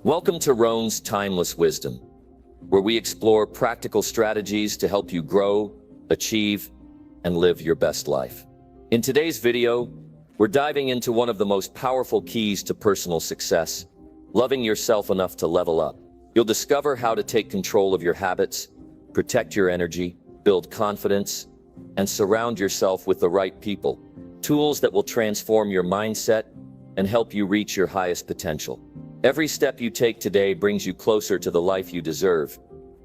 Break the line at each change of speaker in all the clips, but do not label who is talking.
Welcome to Rohn's Timeless Wisdom, where we explore practical strategies to help you grow, achieve, and live your best life. In today's video, we're diving into one of the most powerful keys to personal success, loving yourself enough to level up. You'll discover how to take control of your habits, protect your energy, build confidence, and surround yourself with the right people. Tools that will transform your mindset and help you reach your highest potential. Every step you take today brings you closer to the life you deserve,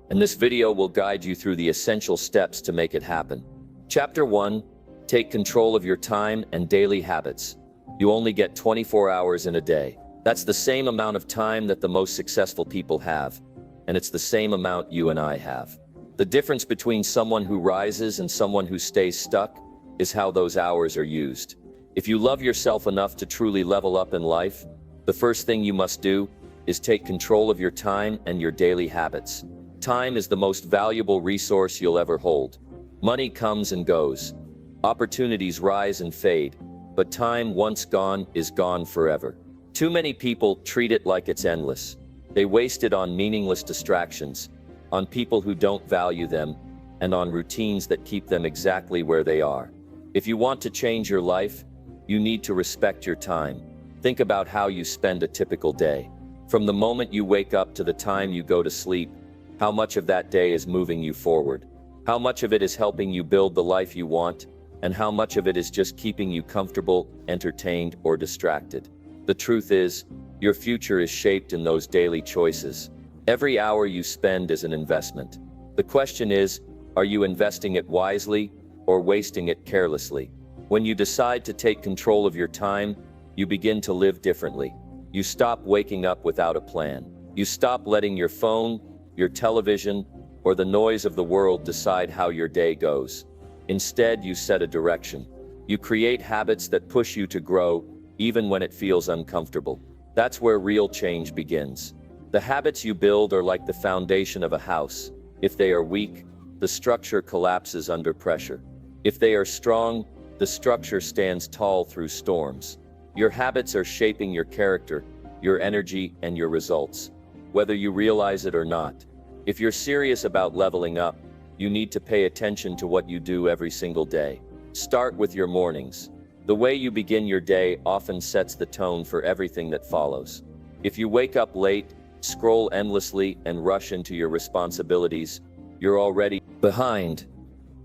and this video will guide you through the essential steps to make it happen. Chapter 1: Take control of your time and daily habits. You only get 24 hours in a day. That's the same amount of time that the most successful people have, and it's the same amount you and I have. The difference between someone who rises and someone who stays stuck is how those hours are used. If you love yourself enough to truly level up in life, the first thing you must do is take control of your time and your daily habits. Time is the most valuable resource you'll ever hold. Money comes and goes. Opportunities rise and fade, but time once gone is gone forever. Too many people treat it like it's endless. They waste it on meaningless distractions, on people who don't value them, and on routines that keep them exactly where they are. If you want to change your life, you need to respect your time. Think about how you spend a typical day. From the moment you wake up to the time you go to sleep, how much of that day is moving you forward? How much of it is helping you build the life you want? And how much of it is just keeping you comfortable, entertained, or distracted? The truth is, your future is shaped in those daily choices. Every hour you spend is an investment. The question is, are you investing it wisely or wasting it carelessly? When you decide to take control of your time, you begin to live differently. You stop waking up without a plan. You stop letting your phone, your television, or the noise of the world decide how your day goes. Instead, you set a direction. You create habits that push you to grow, even when it feels uncomfortable. That's where real change begins. The habits you build are like the foundation of a house. If they are weak, the structure collapses under pressure. If they are strong, the structure stands tall through storms. Your habits are shaping your character, your energy, and your results, whether you realize it or not. If you're serious about leveling up, you need to pay attention to what you do every single day. Start with your mornings. The way you begin your day often sets the tone for everything that follows. If you wake up late, scroll endlessly, and rush into your responsibilities, you're already behind.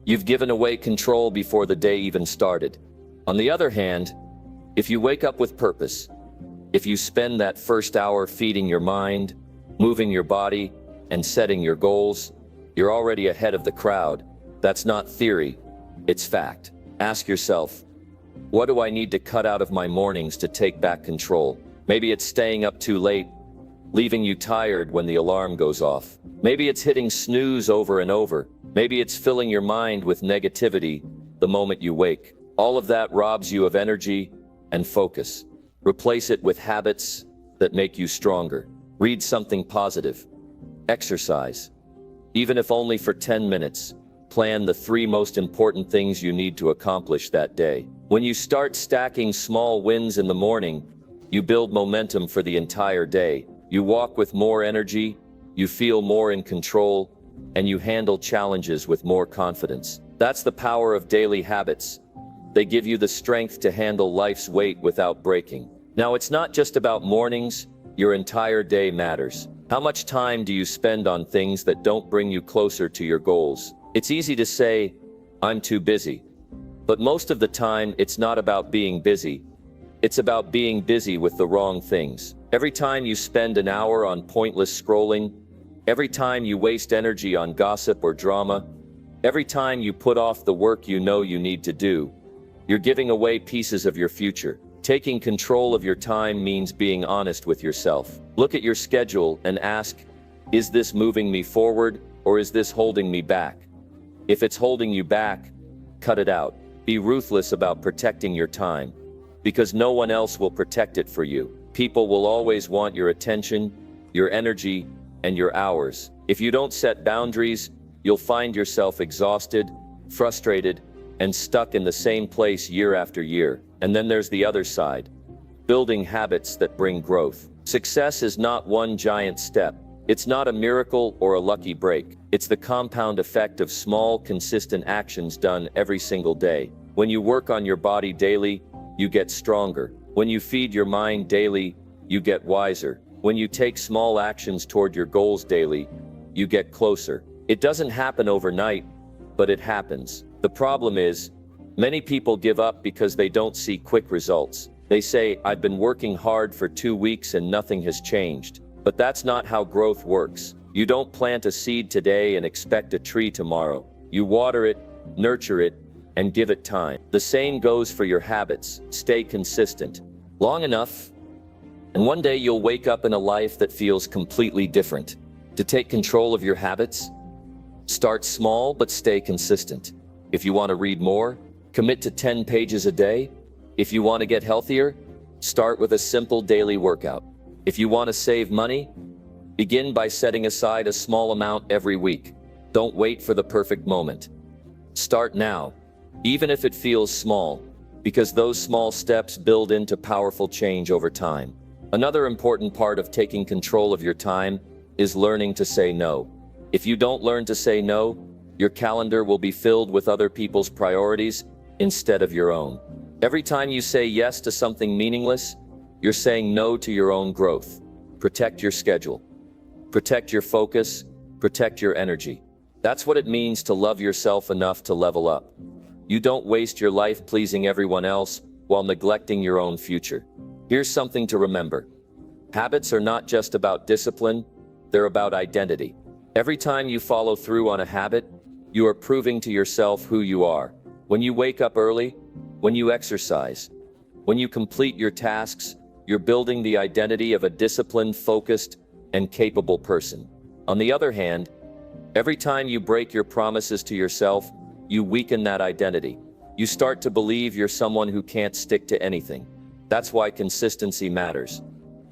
You've given away control before the day even started. On the other hand, if you wake up with purpose, if you spend that first hour feeding your mind, moving your body, and setting your goals, you're already ahead of the crowd. That's not theory, it's fact. Ask yourself, what do I need to cut out of my mornings to take back control? Maybe it's staying up too late, leaving you tired when the alarm goes off. Maybe it's hitting snooze over and over. Maybe it's filling your mind with negativity the moment you wake. All of that robs you of energy and focus. Replace it with habits that make you stronger. Read something positive. Exercise. Even if only for 10 minutes. Plan the 3 most important things you need to accomplish that day. When you start stacking small wins in the morning, you build momentum for the entire day. You walk with more energy, you feel more in control, and you handle challenges with more confidence. That's the power of daily habits. They give you the strength to handle life's weight without breaking. Now, it's not just about mornings, your entire day matters. How much time do you spend on things that don't bring you closer to your goals? It's easy to say, I'm too busy. But most of the time, it's not about being busy. It's about being busy with the wrong things. Every time you spend an hour on pointless scrolling, every time you waste energy on gossip or drama, every time you put off the work you know you need to do, you're giving away pieces of your future. Taking control of your time means being honest with yourself. Look at your schedule and ask, is this moving me forward or is this holding me back? If it's holding you back, cut it out. Be ruthless about protecting your time, because no one else will protect it for you. People will always want your attention, your energy, and your hours. If you don't set boundaries, you'll find yourself exhausted, frustrated, and stuck in the same place year after year. And then there's the other side. building habits that bring growth. Success is not one giant step. It's not a miracle or a lucky break. It's the compound effect of small, consistent actions done every single day. When you work on your body daily, you get stronger. When you feed your mind daily, you get wiser. When you take small actions toward your goals daily, you get closer. It doesn't happen overnight, but it happens. The problem is, many people give up because they don't see quick results. They say, "I've been working hard for 2 weeks and nothing has changed." But that's not how growth works. You don't plant a seed today and expect a tree tomorrow. You water it, nurture it, and give it time. The same goes for your habits. Stay consistent long enough, and one day you'll wake up in a life that feels completely different. To take control of your habits, start small but stay consistent. If you want to read more, commit to 10 pages a day. If you want to get healthier, start with a simple daily workout. If you want to save money, begin by setting aside a small amount every week. Don't wait for the perfect moment. Start now, even if it feels small, because those small steps build into powerful change over time. Another important part of taking control of your time is learning to say no. If you don't learn to say no, your calendar will be filled with other people's priorities instead of your own. Every time you say yes to something meaningless, you're saying no to your own growth. Protect your schedule. Protect your focus. Protect your energy. That's what it means to love yourself enough to level up. You don't waste your life pleasing everyone else while neglecting your own future. Here's something to remember. Habits are not just about discipline, they're about identity. Every time you follow through on a habit, you are proving to yourself who you are. When you wake up early, when you exercise, when you complete your tasks, you're building the identity of a disciplined, focused, and capable person. On the other hand, every time you break your promises to yourself, you weaken that identity. You start to believe you're someone who can't stick to anything. That's why consistency matters.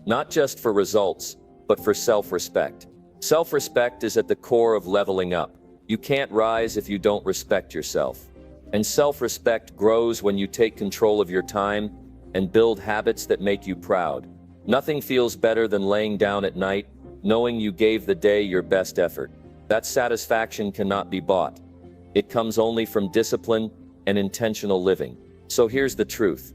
Not just for results, but for self-respect. Self-respect is at the core of leveling up. You can't rise if you don't respect yourself. And self-respect grows when you take control of your time and build habits that make you proud. Nothing feels better than laying down at night, knowing you gave the day your best effort. That satisfaction cannot be bought. It comes only from discipline and intentional living. So here's the truth.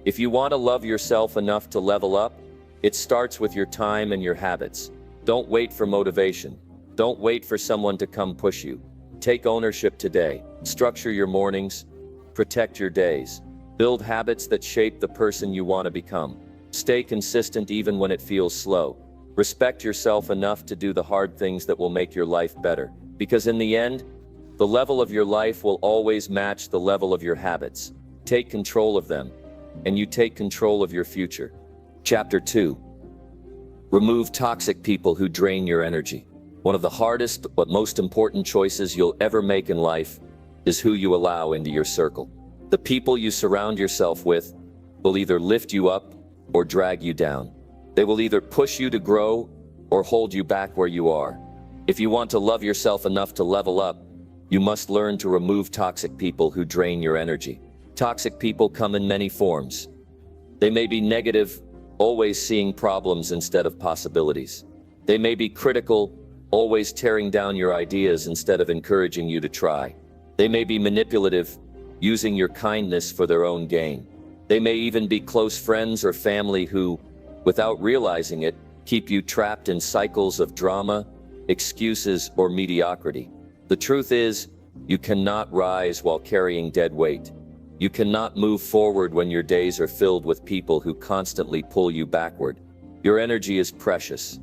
If you want to love yourself enough to level up, it starts with your time and your habits. Don't wait for motivation. Don't wait for someone to come push you. Take ownership today. Structure your mornings. Protect your days. Build habits that shape the person you want to become. Stay consistent even when it feels slow. Respect yourself enough to do the hard things that will make your life better. Because in the end, the level of your life will always match the level of your habits. Take control of them, and you take control of your future. Chapter 2. Remove toxic people who drain your energy. One of the hardest but most important choices you'll ever make in life is who you allow into your circle. The people you surround yourself with will either lift you up or drag you down. They will either push you to grow or hold you back where you are. If you want to love yourself enough to level up, you must learn to remove toxic people who drain your energy. Toxic people come in many forms. They may be negative, always seeing problems instead of possibilities. They may be critical, always tearing down your ideas instead of encouraging you to try. They may be manipulative, using your kindness for their own gain. They may even be close friends or family who, without realizing it, keep you trapped in cycles of drama, excuses, or mediocrity. The truth is, you cannot rise while carrying dead weight. You cannot move forward when your days are filled with people who constantly pull you backward. Your energy is precious.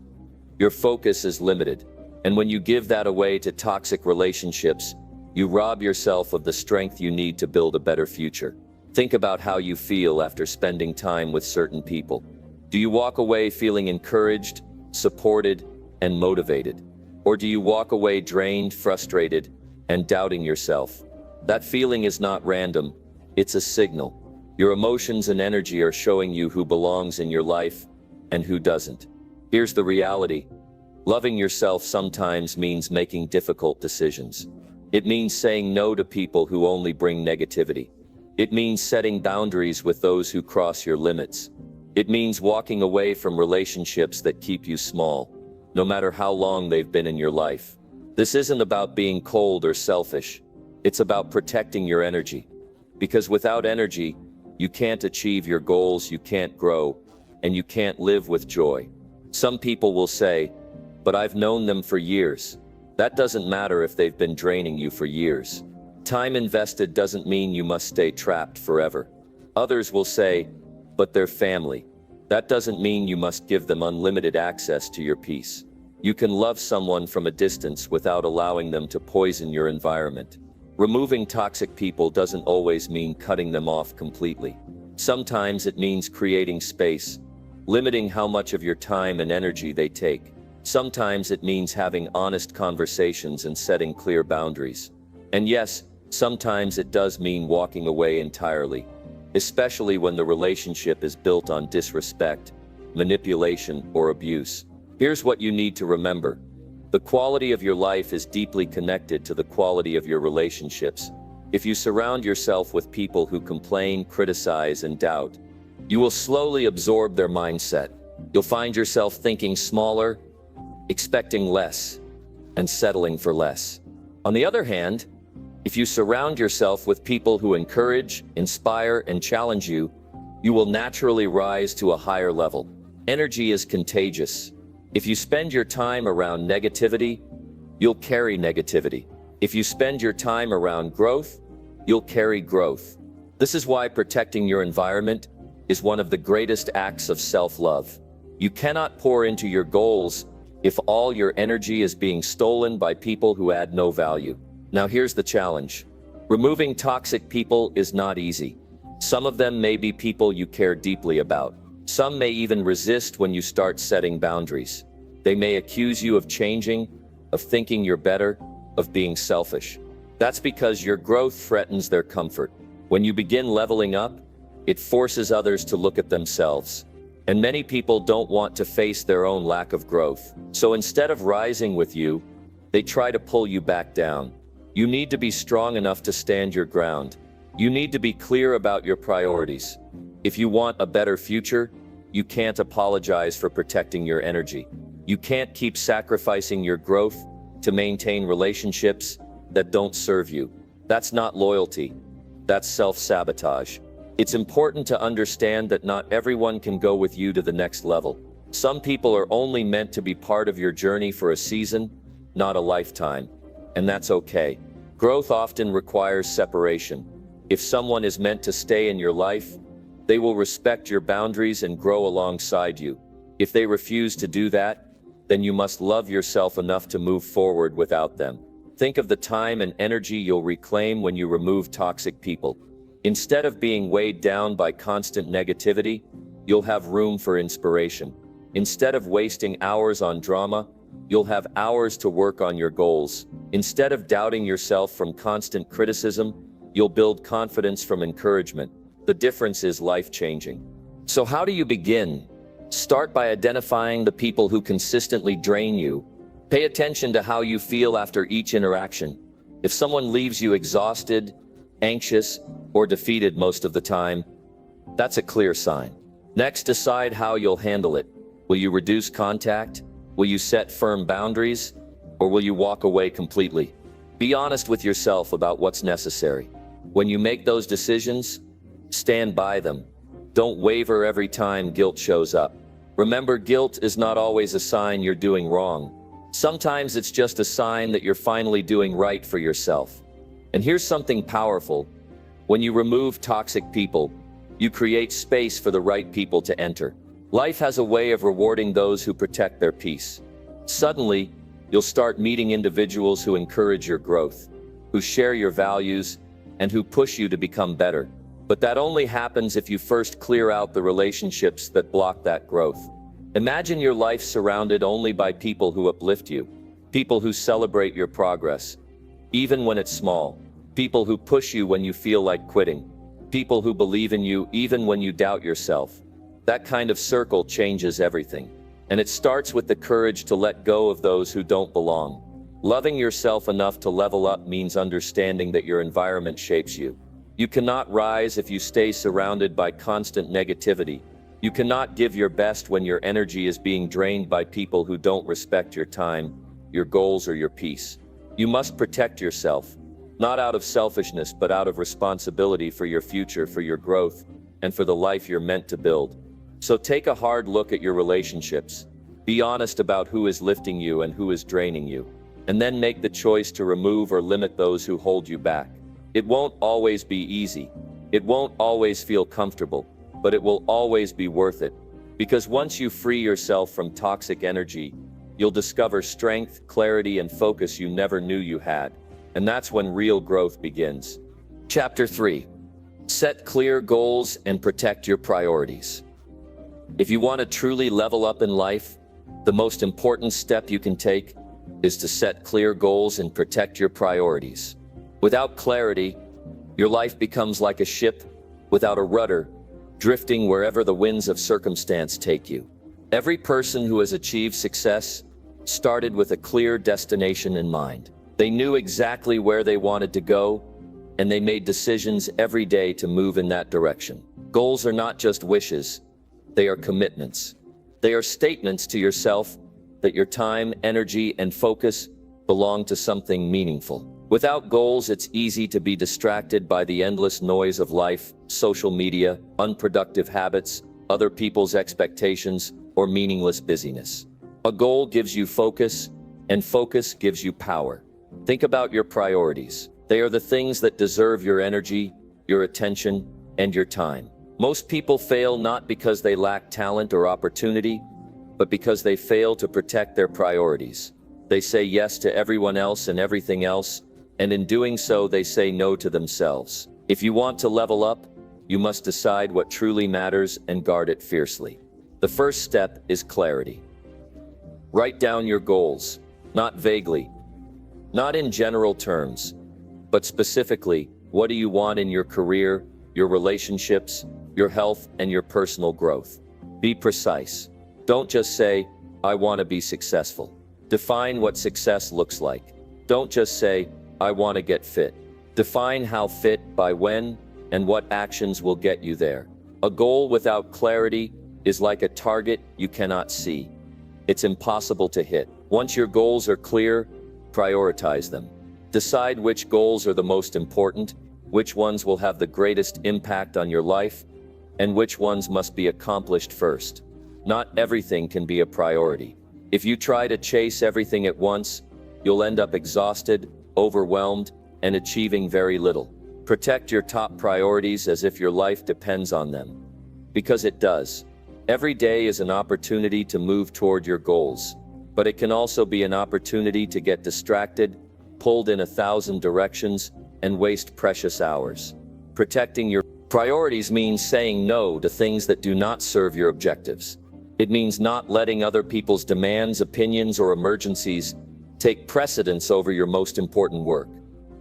Your focus is limited. And when you give that away to toxic relationships, you rob yourself of the strength you need to build a better future. Think about how you feel after spending time with certain people. Do you walk away feeling encouraged, supported, and motivated? Or do you walk away drained, frustrated, and doubting yourself? That feeling is not random, it's a signal. Your emotions and energy are showing you who belongs in your life and who doesn't. Here's the reality. Loving yourself sometimes means making difficult decisions. It means saying no to people who only bring negativity. It means setting boundaries with those who cross your limits. It means walking away from relationships that keep you small, no matter how long they've been in your life. This isn't about being cold or selfish. It's about protecting your energy. Because without energy, you can't achieve your goals, you can't grow, and you can't live with joy. Some people will say, "But I've known them for years." That doesn't matter if they've been draining you for years. Time invested doesn't mean you must stay trapped forever. Others will say, "But they're family." That doesn't mean you must give them unlimited access to your peace. You can love someone from a distance without allowing them to poison your environment. Removing toxic people doesn't always mean cutting them off completely. Sometimes it means creating space, limiting how much of your time and energy they take. Sometimes it means having honest conversations and setting clear boundaries. And yes, sometimes it does mean walking away entirely, especially when the relationship is built on disrespect, manipulation, or abuse. Here's what you need to remember. The quality of your life is deeply connected to the quality of your relationships. If you surround yourself with people who complain, criticize, and doubt, you will slowly absorb their mindset. You'll find yourself thinking smaller, expecting less, and settling for less. On the other hand, if you surround yourself with people who encourage, inspire, and challenge you, you will naturally rise to a higher level. Energy is contagious. If you spend your time around negativity, you'll carry negativity. If you spend your time around growth, you'll carry growth. This is why protecting your environment is one of the greatest acts of self-love. You cannot pour into your goals if all your energy is being stolen by people who add no value. Now here's the challenge. Removing toxic people is not easy. Some of them may be people you care deeply about. Some may even resist when you start setting boundaries. They may accuse you of changing, of thinking you're better, of being selfish. That's because your growth threatens their comfort. When you begin leveling up, it forces others to look at themselves. And many people don't want to face their own lack of growth. So instead of rising with you, they try to pull you back down. You need to be strong enough to stand your ground. You need to be clear about your priorities. If you want a better future, you can't apologize for protecting your energy. You can't keep sacrificing your growth to maintain relationships that don't serve you. That's not loyalty. That's self-sabotage. It's important to understand that not everyone can go with you to the next level. Some people are only meant to be part of your journey for a season, not a lifetime. And that's okay. Growth often requires separation. If someone is meant to stay in your life, they will respect your boundaries and grow alongside you. If they refuse to do that, then you must love yourself enough to move forward without them. Think of the time and energy you'll reclaim when you remove toxic people. Instead of being weighed down by constant negativity, you'll have room for inspiration. Instead of wasting hours on drama, you'll have hours to work on your goals. Instead of doubting yourself from constant criticism, you'll build confidence from encouragement. The difference is life-changing. So how do you begin? Start by identifying the people who consistently drain you. Pay attention to how you feel after each interaction. If someone leaves you exhausted, anxious, or defeated most of the time, that's a clear sign. Next, decide how you'll handle it. Will you reduce contact? Will you set firm boundaries? Or will you walk away completely? Be honest with yourself about what's necessary. When you make those decisions, stand by them. Don't waver every time guilt shows up. Remember, guilt is not always a sign you're doing wrong. Sometimes it's just a sign that you're finally doing right for yourself. And here's something powerful. When you remove toxic people, you create space for the right people to enter. Life has a way of rewarding those who protect their peace. Suddenly, you'll start meeting individuals who encourage your growth, who share your values, and who push you to become better. But that only happens if you first clear out the relationships that block that growth. Imagine your life surrounded only by people who uplift you, people who celebrate your progress, even when it's small, people who push you when you feel like quitting, people who believe in you even when you doubt yourself. That kind of circle changes everything. And it starts with the courage to let go of those who don't belong. Loving yourself enough to level up means understanding that your environment shapes you. You cannot rise if you stay surrounded by constant negativity. You cannot give your best when your energy is being drained by people who don't respect your time, your goals, or your peace. You must protect yourself, not out of selfishness, but out of responsibility for your future, for your growth, and for the life you're meant to build. So take a hard look at your relationships. Be honest about who is lifting you and who is draining you, and then make the choice to remove or limit those who hold you back. It won't always be easy. It won't always feel comfortable, but it will always be worth it. Because once you free yourself from toxic energy, you'll discover strength, clarity, and focus you never knew you had. And that's when real growth begins. Chapter 3. Set clear goals and protect your priorities. If you want to truly level up in life, the most important step you can take is to set clear goals and protect your priorities. Without clarity, your life becomes like a ship without a rudder, drifting wherever the winds of circumstance take you. Every person who has achieved success started with a clear destination in mind. They knew exactly where they wanted to go, and they made decisions every day to move in that direction. Goals are not just wishes, they are commitments. They are statements to yourself that your time, energy, and focus belong to something meaningful. Without goals, it's easy to be distracted by the endless noise of life, social media, unproductive habits, other people's expectations, or meaningless busyness. A goal gives you focus, and focus gives you power. Think about your priorities. They are the things that deserve your energy, your attention, and your time. Most people fail not because they lack talent or opportunity, but because they fail to protect their priorities. They say yes to everyone else and everything else, and in doing so, they say no to themselves. If you want to level up, you must decide what truly matters and guard it fiercely. The first step is clarity. Write down your goals, not vaguely, not in general terms, but specifically, what do you want in your career, your relationships, your health, and your personal growth? Be precise. Don't just say, I want to be successful. Define what success looks like. Don't just say, I want to get fit. Define how fit, by when, and what actions will get you there. A goal without clarity is like a target you cannot see. It's impossible to hit. Once your goals are clear, prioritize them. Decide which goals are the most important, which ones will have the greatest impact on your life, and which ones must be accomplished first. Not everything can be a priority. If you try to chase everything at once, you'll end up exhausted, overwhelmed, and achieving very little. Protect your top priorities as if your life depends on them. Because it does. Every day is an opportunity to move toward your goals, but it can also be an opportunity to get distracted, pulled in 1,000 directions, and waste precious hours. Protecting your priorities means saying no to things that do not serve your objectives. It means not letting other people's demands, opinions, or emergencies take precedence over your most important work.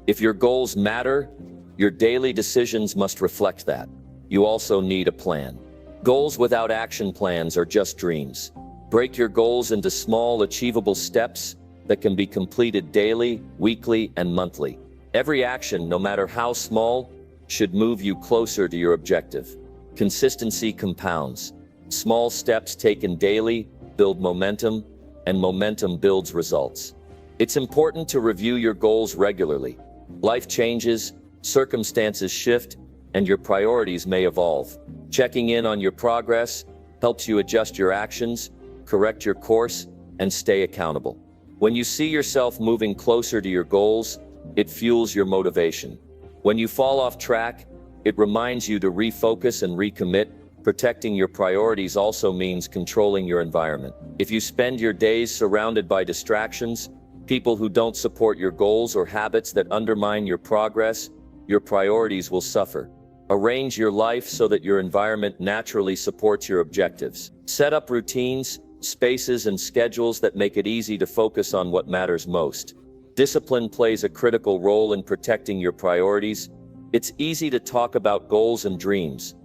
If your goals matter, your daily decisions must reflect that. You also need a plan. Goals without action plans are just dreams. Break your goals into small, achievable steps that can be completed daily, weekly, and monthly. Every action, no matter how small, should move you closer to your objective. Consistency compounds. Small steps taken daily build momentum, and momentum builds results. It's important to review your goals regularly. Life changes, circumstances shift, and your priorities may evolve. Checking in on your progress helps you adjust your actions, correct your course, and stay accountable. When you see yourself moving closer to your goals, it fuels your motivation. When you fall off track, it reminds you to refocus and recommit. Protecting your priorities also means controlling your environment. If you spend your days surrounded by distractions, people who don't support your goals, or habits that undermine your progress, your priorities will suffer. Arrange your life so that your environment naturally supports your objectives. Set up routines, spaces, and schedules that make it easy to focus on what matters most. Discipline plays a critical role in protecting your priorities. It's easy to talk about goals and dreams,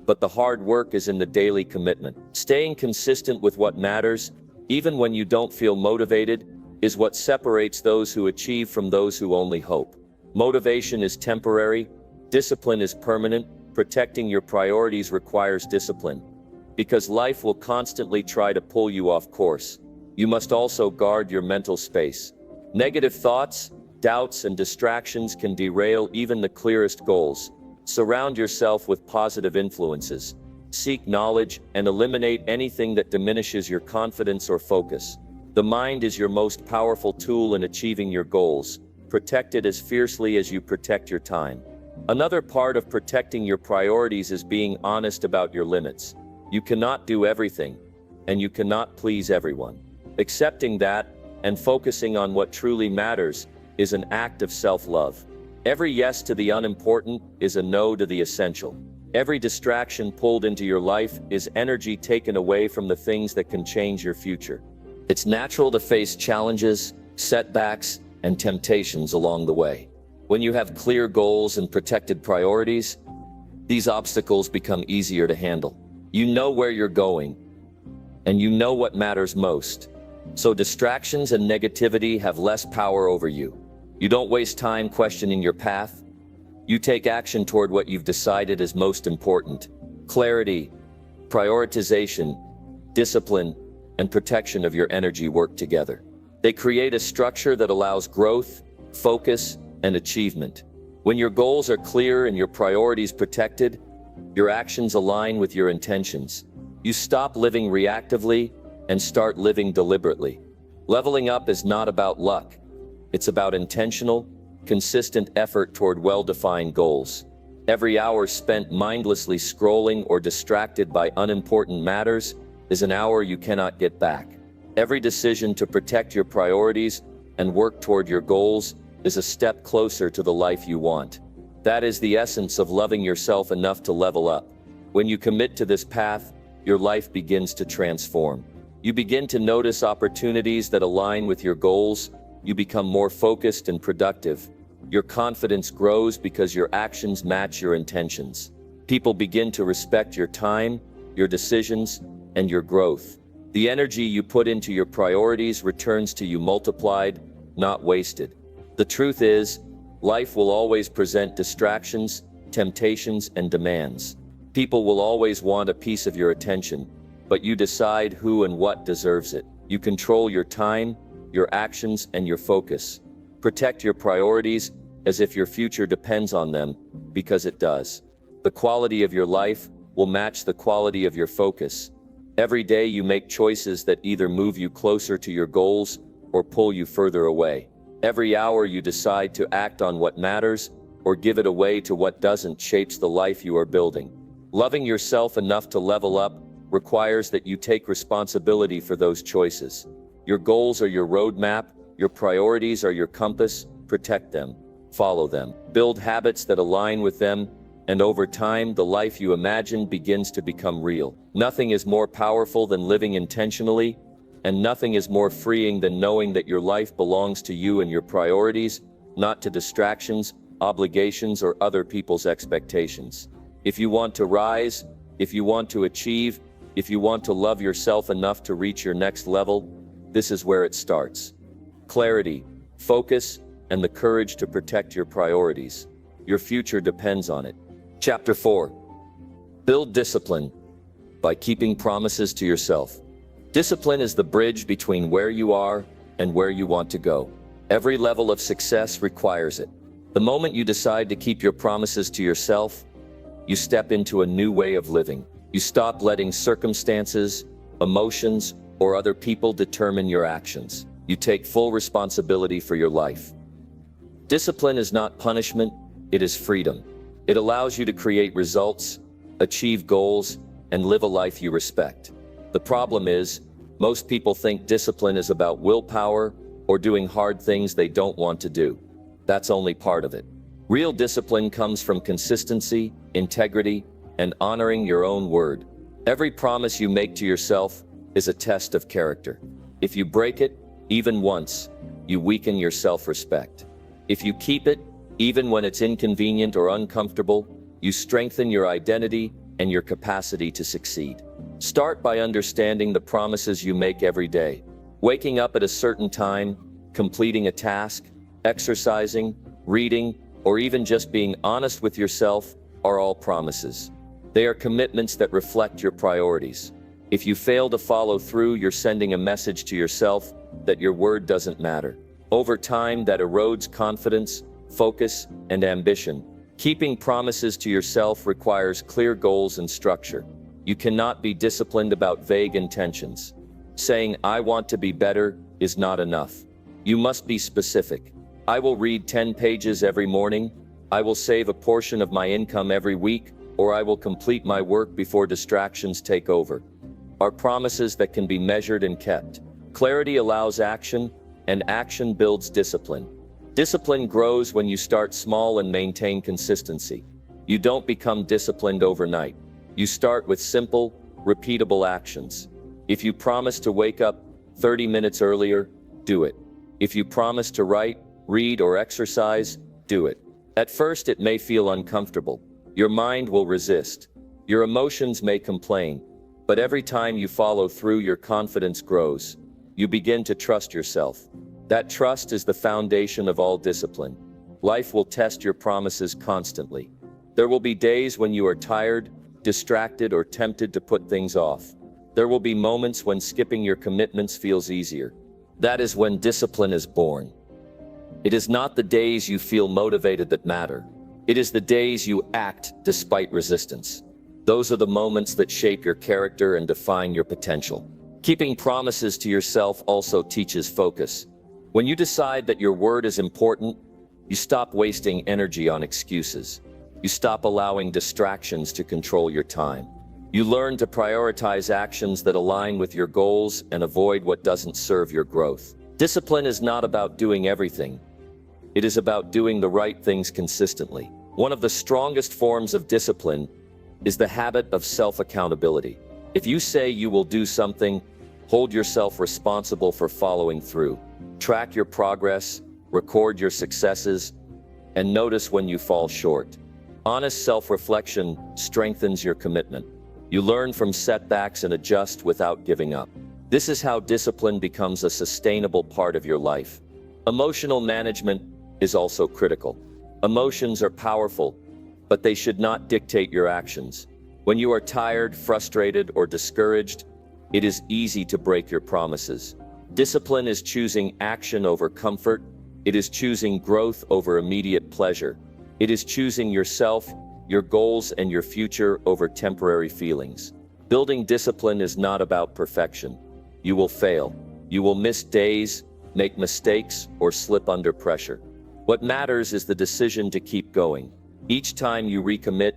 but the hard work is in the daily commitment. Staying consistent with what matters, even when you don't feel motivated, is what separates those who achieve from those who only hope. Motivation is temporary, discipline is permanent. Protecting your priorities requires discipline. because life will constantly try to pull you off course. You must also guard your mental space. Negative thoughts, doubts, and distractions can derail even the clearest goals. Surround yourself with positive influences. Seek knowledge and eliminate anything that diminishes your confidence or focus. The mind is your most powerful tool in achieving your goals. Protect it as fiercely as you protect your time. Another part of protecting your priorities is being honest about your limits. You cannot do everything, and you cannot please everyone. Accepting that and focusing on what truly matters is an act of self-love. Every yes to the unimportant is a no to the essential. Every distraction pulled into your life is energy taken away from the things that can change your future. It's natural to face challenges, setbacks, and temptations along the way. When you have clear goals and protected priorities, these obstacles become easier to handle. You know where you're going, and you know what matters most. So distractions and negativity have less power over you. You don't waste time questioning your path. You take action toward what you've decided is most important. Clarity, prioritization, discipline, and protection of your energy work together. They create a structure that allows growth, focus, and achievement. When your goals are clear and your priorities protected, your actions align with your intentions. You stop living reactively and start living deliberately. Leveling up is not about luck. It's about intentional, consistent effort toward well-defined goals. Every hour spent mindlessly scrolling or distracted by unimportant matters is an hour you cannot get back. Every decision to protect your priorities and work toward your goals is a step closer to the life you want. That is the essence of loving yourself enough to level up. When you commit to this path, your life begins to transform. You begin to notice opportunities that align with your goals. You become more focused and productive. Your confidence grows because your actions match your intentions. People begin to respect your time, your decisions, and your growth. The energy you put into your priorities returns to you multiplied, not wasted. The truth is, life will always present distractions, temptations, and demands. People will always want a piece of your attention, but you decide who and what deserves it. You control your time, your actions, and your focus. Protect your priorities as if your future depends on them, because it does. The quality of your life will match the quality of your focus. Every day you make choices that either move you closer to your goals or pull you further away. Every hour you decide to act on what matters or give it away to what doesn't shapes the life you are building. Loving yourself enough to level up requires that you take responsibility for those choices. Your goals are your roadmap, your priorities are your compass. Protect them, follow them, build habits that align with them, and over time, the life you imagine begins to become real. Nothing is more powerful than living intentionally, and nothing is more freeing than knowing that your life belongs to you and your priorities, not to distractions, obligations, or other people's expectations. If you want to rise, if you want to achieve, if you want to love yourself enough to reach your next level, this is where it starts. Clarity, focus, and the courage to protect your priorities. Your future depends on it. Chapter 4. Build discipline by keeping promises to yourself. Discipline is the bridge between where you are and where you want to go. Every level of success requires it. The moment you decide to keep your promises to yourself, you step into a new way of living. You stop letting circumstances, emotions, or other people determine your actions. You take full responsibility for your life. Discipline is not punishment, it is freedom. It allows you to create results, achieve goals, and live a life you respect. The problem is, most people think discipline is about willpower or doing hard things they don't want to do. That's only part of it. Real discipline comes from consistency, integrity, and honoring your own word. Every promise you make to yourself is a test of character. If you break it, even once, you weaken your self-respect. If you keep it, even when it's inconvenient or uncomfortable, you strengthen your identity and your capacity to succeed. Start by understanding the promises you make every day. Waking up at a certain time, completing a task, exercising, reading, or even just being honest with yourself are all promises. They are commitments that reflect your priorities. If you fail to follow through, you're sending a message to yourself that your word doesn't matter. Over time, that erodes confidence, focus, and ambition. Keeping promises to yourself requires clear goals and structure. You cannot be disciplined about vague intentions. Saying, "I want to be better," is not enough. You must be specific. I will read 10 pages every morning. I will save a portion of my income every week, or I will complete my work before distractions take over. Are promises that can be measured and kept. Clarity allows action, and action builds discipline. Discipline grows when you start small and maintain consistency. You don't become disciplined overnight. You start with simple, repeatable actions. If you promise to wake up 30 minutes earlier, do it. If you promise to write, read, or exercise, do it. At first, it may feel uncomfortable. Your mind will resist. Your emotions may complain. But every time you follow through, your confidence grows. You begin to trust yourself. That trust is the foundation of all discipline. Life will test your promises constantly. There will be days when you are tired, distracted, or tempted to put things off. There will be moments when skipping your commitments feels easier. That is when discipline is born. It is not the days you feel motivated that matter. It is the days you act despite resistance. Those are the moments that shape your character and define your potential. Keeping promises to yourself also teaches focus. When you decide that your word is important, you stop wasting energy on excuses. You stop allowing distractions to control your time. You learn to prioritize actions that align with your goals and avoid what doesn't serve your growth. Discipline is not about doing everything. It is about doing the right things consistently. One of the strongest forms of discipline is the habit of self-accountability. If you say you will do something, hold yourself responsible for following through. Track your progress, record your successes, and notice when you fall short. Honest self-reflection strengthens your commitment. You learn from setbacks and adjust without giving up. This is how discipline becomes a sustainable part of your life. Emotional management is also critical. Emotions are powerful, but they should not dictate your actions. When you are tired, frustrated, or discouraged, it is easy to break your promises. Discipline is choosing action over comfort. It is choosing growth over immediate pleasure. It is choosing yourself, your goals, and your future over temporary feelings. Building discipline is not about perfection. You will fail. You will miss days, make mistakes, or slip under pressure. What matters is the decision to keep going. Each time you recommit,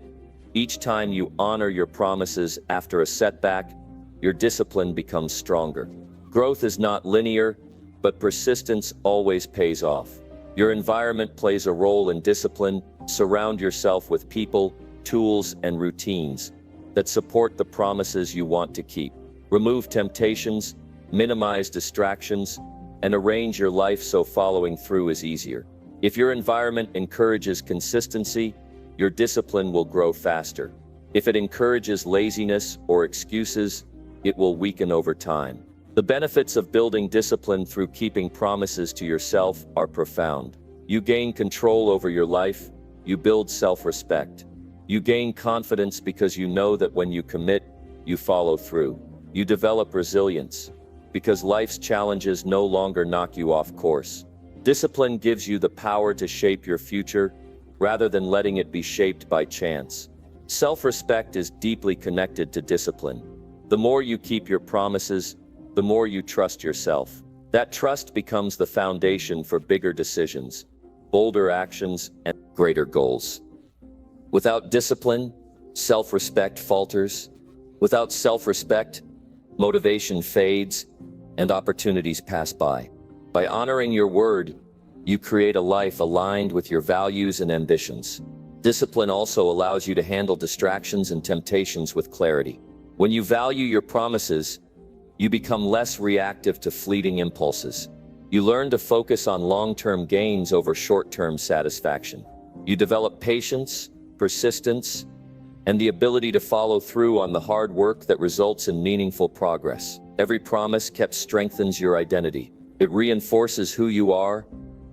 each time you honor your promises after a setback, your discipline becomes stronger. Growth is not linear, but persistence always pays off. Your environment plays a role in discipline. Surround yourself with people, tools, and routines that support the promises you want to keep. Remove temptations, minimize distractions, and arrange your life so following through is easier. If your environment encourages consistency, your discipline will grow faster. If it encourages laziness or excuses, it will weaken over time. The benefits of building discipline through keeping promises to yourself are profound. You gain control over your life. You build self-respect. You gain confidence because you know that when you commit, you follow through. You develop resilience because life's challenges no longer knock you off course. Discipline gives you the power to shape your future rather than letting it be shaped by chance. Self-respect is deeply connected to discipline. The more you keep your promises, the more you trust yourself. That trust becomes the foundation for bigger decisions, bolder actions, and greater goals. Without discipline, self-respect falters. Without self-respect, motivation fades and opportunities pass by. By honoring your word, you create a life aligned with your values and ambitions. Discipline also allows you to handle distractions and temptations with clarity. When you value your promises, you become less reactive to fleeting impulses. You learn to focus on long-term gains over short-term satisfaction. You develop patience, persistence, and the ability to follow through on the hard work that results in meaningful progress. Every promise kept strengthens your identity. It reinforces who you are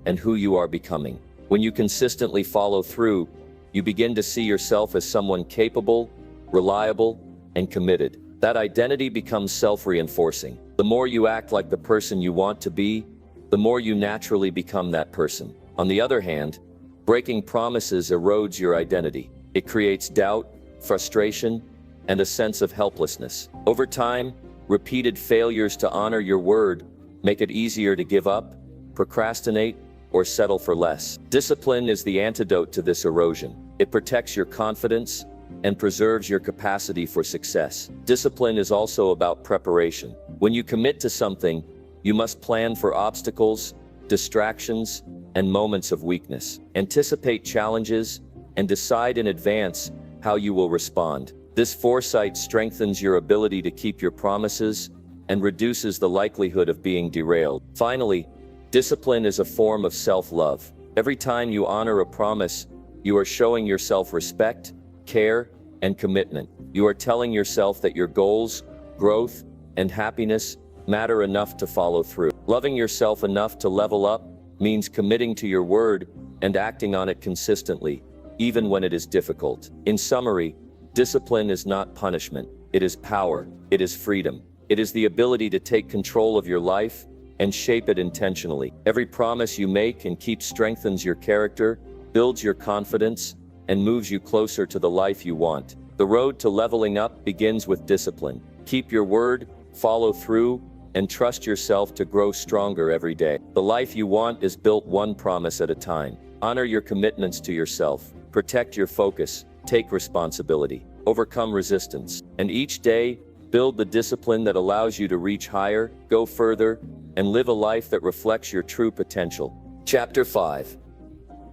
and who you are becoming. When you consistently follow through, you begin to see yourself as someone capable, reliable, and committed. That identity becomes self-reinforcing. The more you act like the person you want to be, the more you naturally become that person. On the other hand, breaking promises erodes your identity. It creates doubt, frustration, and a sense of helplessness. Over time, repeated failures to honor your word make it easier to give up, procrastinate, or settle for less. Discipline is the antidote to this erosion. It protects your confidence and preserves your capacity for success. Discipline is also about preparation. When you commit to something, you must plan for obstacles, distractions, and moments of weakness. Anticipate challenges and decide in advance how you will respond. This foresight strengthens your ability to keep your promises and reduces the likelihood of being derailed. Finally, discipline is a form of self-love. Every time you honor a promise, you are showing yourself respect, care, and commitment. You are telling yourself that your goals, growth, and happiness matter enough to follow through. Loving yourself enough to level up means committing to your word and acting on it consistently, even when it is difficult. In summary, discipline is not punishment. It is power. It is freedom. It is the ability to take control of your life and shape it intentionally. Every promise you make and keep strengthens your character, builds your confidence, and moves you closer to the life you want. The road to leveling up begins with discipline. Keep your word, follow through, and trust yourself to grow stronger every day. The life you want is built one promise at a time. Honor your commitments to yourself. Protect your focus. Take responsibility. Overcome resistance. And each day, build the discipline that allows you to reach higher, go further, and live a life that reflects your true potential. Chapter 5.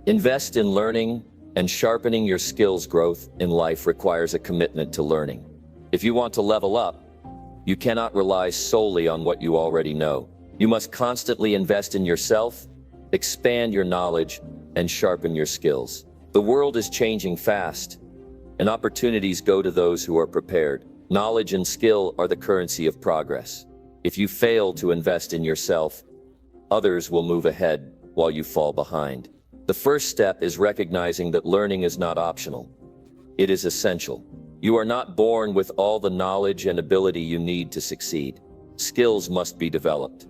Invest in learning and sharpening your skills. Growth in life requires a commitment to learning. If you want to level up, you cannot rely solely on what you already know. You must constantly invest in yourself, expand your knowledge, and sharpen your skills. The world is changing fast, and opportunities go to those who are prepared. Knowledge and skill are the currency of progress. If you fail to invest in yourself, others will move ahead while you fall behind. The first step is recognizing that learning is not optional. It is essential. You are not born with all the knowledge and ability you need to succeed. Skills must be developed.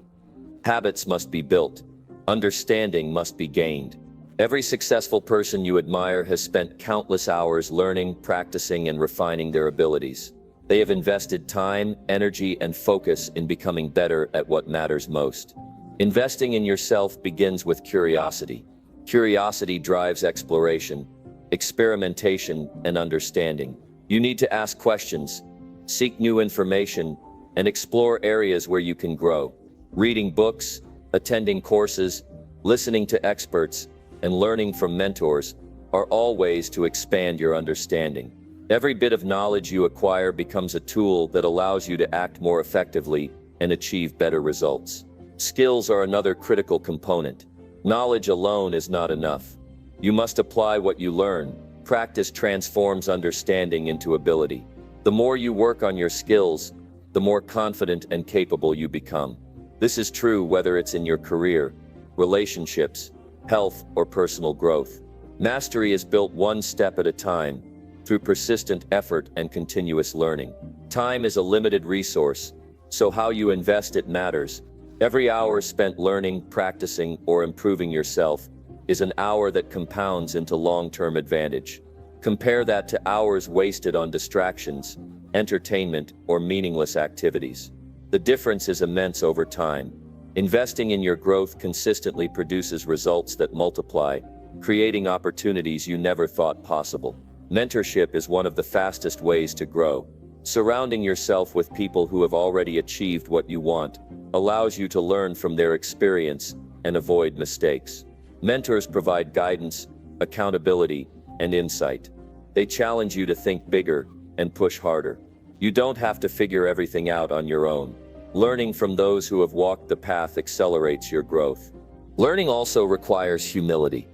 Habits must be built. Understanding must be gained. Every successful person you admire has spent countless hours learning, practicing, and refining their abilities. They have invested time, energy, and focus in becoming better at what matters most. Investing in yourself begins with curiosity. Curiosity drives exploration, experimentation, and understanding. You need to ask questions, seek new information, and explore areas where you can grow. Reading books, attending courses, listening to experts, and learning from mentors are all ways to expand your understanding. Every bit of knowledge you acquire becomes a tool that allows you to act more effectively and achieve better results. Skills are another critical component. Knowledge alone is not enough. You must apply what you learn. Practice transforms understanding into ability. The more you work on your skills, the more confident and capable you become. This is true whether it's in your career, relationships, health, or personal growth. Mastery is built one step at a time, through persistent effort and continuous learning. Time is a limited resource, so how you invest it matters. Every hour spent learning, practicing, or improving yourself is an hour that compounds into long-term advantage. Compare that to hours wasted on distractions, entertainment, or meaningless activities. The difference is immense over time. Investing in your growth consistently produces results that multiply, creating opportunities you never thought possible. Mentorship is one of the fastest ways to grow. Surrounding yourself with people who have already achieved what you want allows you to learn from their experience and avoid mistakes. Mentors provide guidance, accountability, and insight. They challenge you to think bigger and push harder. You don't have to figure everything out on your own. Learning from those who have walked the path accelerates your growth. Learning also requires humility.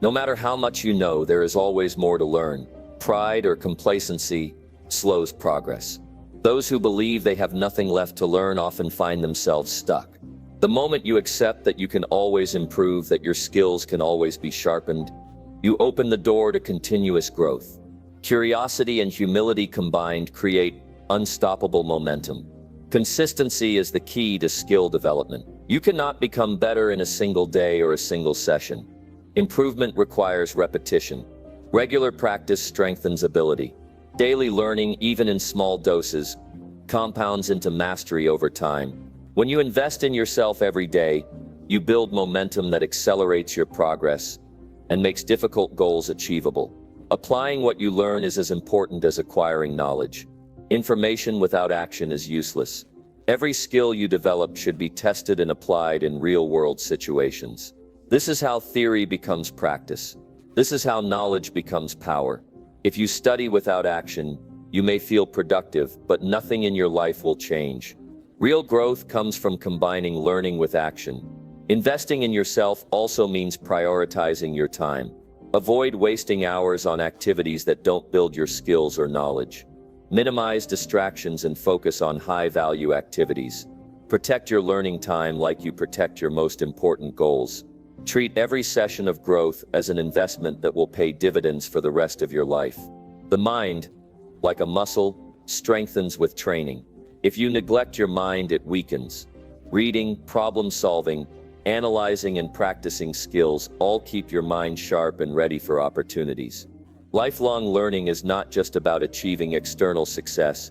No matter how much you know, there is always more to learn. Pride or complacency slows progress. Those who believe they have nothing left to learn often find themselves stuck. The moment you accept that you can always improve, that your skills can always be sharpened, you open the door to continuous growth. Curiosity and humility combined create unstoppable momentum. Consistency is the key to skill development. You cannot become better in a single day or a single session. Improvement requires repetition. Regular practice strengthens ability. Daily learning, even in small doses, compounds into mastery over time. When you invest in yourself every day, you build momentum that accelerates your progress and makes difficult goals achievable. Applying what you learn is as important as acquiring knowledge. Information without action is useless. Every skill you develop should be tested and applied in real-world situations. This is how theory becomes practice. This is how knowledge becomes power. If you study without action, you may feel productive, but nothing in your life will change. Real growth comes from combining learning with action. Investing in yourself also means prioritizing your time. Avoid wasting hours on activities that don't build your skills or knowledge. Minimize distractions and focus on high-value activities. Protect your learning time like you protect your most important goals. Treat every session of growth as an investment that will pay dividends for the rest of your life. The mind, like a muscle, strengthens with training. If you neglect your mind, it weakens. Reading, problem-solving, analyzing and practicing skills all keep your mind sharp and ready for opportunities. Lifelong learning is not just about achieving external success.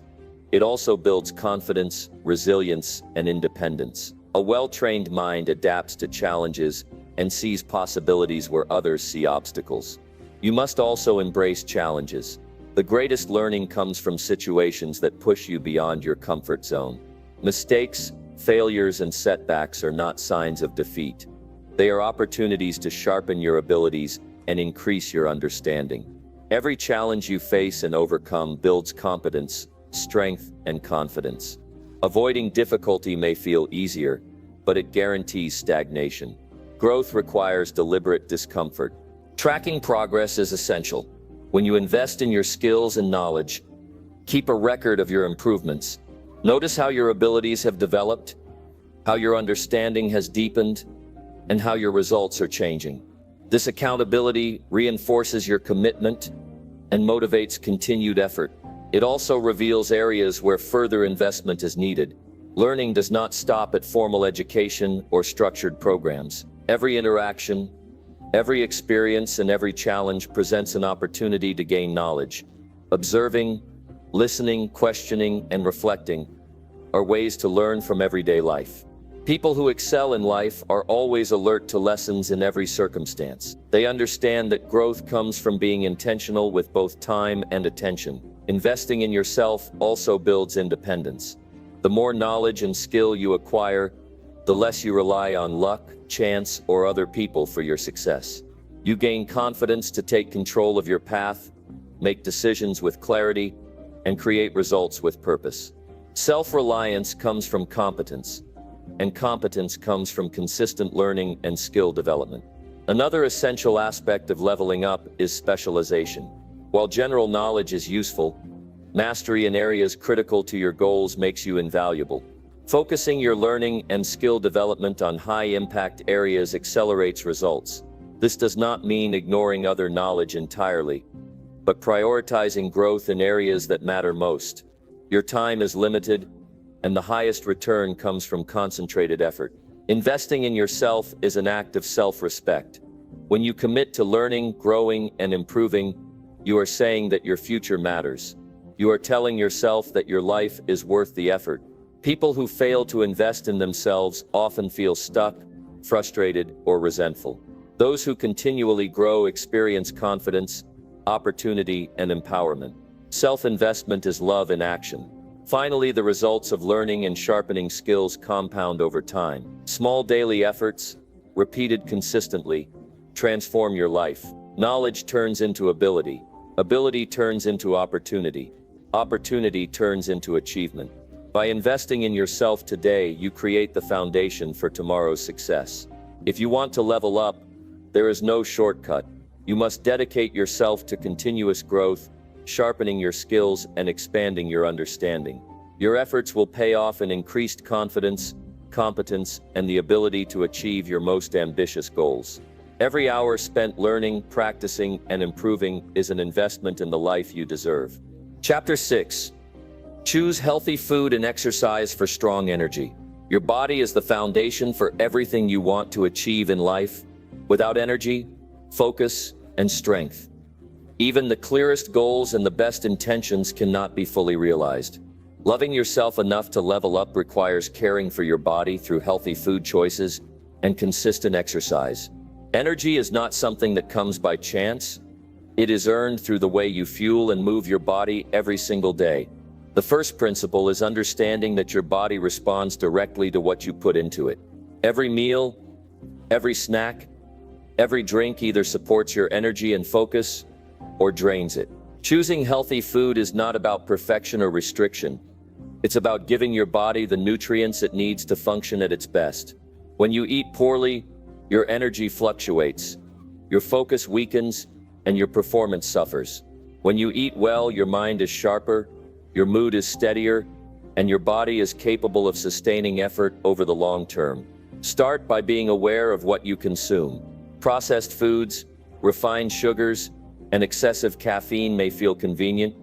It also builds confidence, resilience, and independence. A well-trained mind adapts to challenges and sees possibilities where others see obstacles. You must also embrace challenges. The greatest learning comes from situations that push you beyond your comfort zone. Mistakes, failures, and setbacks are not signs of defeat. They are opportunities to sharpen your abilities and increase your understanding. Every challenge you face and overcome builds competence, strength, and confidence. Avoiding difficulty may feel easier, but it guarantees stagnation. Growth requires deliberate discomfort. Tracking progress is essential. When you invest in your skills and knowledge, keep a record of your improvements. Notice how your abilities have developed, how your understanding has deepened, and how your results are changing. This accountability reinforces your commitment and motivates continued effort. It also reveals areas where further investment is needed. Learning does not stop at formal education or structured programs. Every interaction, every experience, and every challenge presents an opportunity to gain knowledge. Observing, listening, questioning, and reflecting are ways to learn from everyday life. People who excel in life are always alert to lessons in every circumstance. They understand that growth comes from being intentional with both time and attention. Investing in yourself also builds independence. The more knowledge and skill you acquire, the less you rely on luck, chance, or other people for your success. You gain confidence to take control of your path, make decisions with clarity, and create results with purpose. Self-reliance comes from competence, and competence comes from consistent learning and skill development. Another essential aspect of leveling up is specialization. While general knowledge is useful, mastery in areas critical to your goals makes you invaluable. Focusing your learning and skill development on high-impact areas accelerates results. This does not mean ignoring other knowledge entirely, but prioritizing growth in areas that matter most. Your time is limited, and the highest return comes from concentrated effort. Investing in yourself is an act of self-respect. When you commit to learning, growing, and improving, you are saying that your future matters. You are telling yourself that your life is worth the effort. People who fail to invest in themselves often feel stuck, frustrated, or resentful. Those who continually grow experience confidence, opportunity, and empowerment. Self-investment is love in action. Finally, the results of learning and sharpening skills compound over time. Small daily efforts, repeated consistently, transform your life. Knowledge turns into ability. Ability turns into opportunity. Opportunity turns into achievement. By investing in yourself today, you create the foundation for tomorrow's success. If you want to level up, there is no shortcut. You must dedicate yourself to continuous growth, sharpening your skills and expanding your understanding. Your efforts will pay off in increased confidence, competence, and the ability to achieve your most ambitious goals. Every hour spent learning, practicing, and improving is an investment in the life you deserve. Chapter 6. Choose healthy food and exercise for strong energy. Your body is the foundation for everything you want to achieve in life. Without energy, focus, and strength, even the clearest goals and the best intentions cannot be fully realized. Loving yourself enough to level up requires caring for your body through healthy food choices and consistent exercise. Energy is not something that comes by chance. It is earned through the way you fuel and move your body every single day. The first principle is understanding that your body responds directly to what you put into it. Every meal, every snack, every drink either supports your energy and focus or drains it. Choosing healthy food is not about perfection or restriction. It's about giving your body the nutrients it needs to function at its best. When you eat poorly, your energy fluctuates, your focus weakens, and your performance suffers. When you eat well, your mind is sharper, your mood is steadier, and your body is capable of sustaining effort over the long term. Start by being aware of what you consume. Processed foods, refined sugars, and excessive caffeine may feel convenient,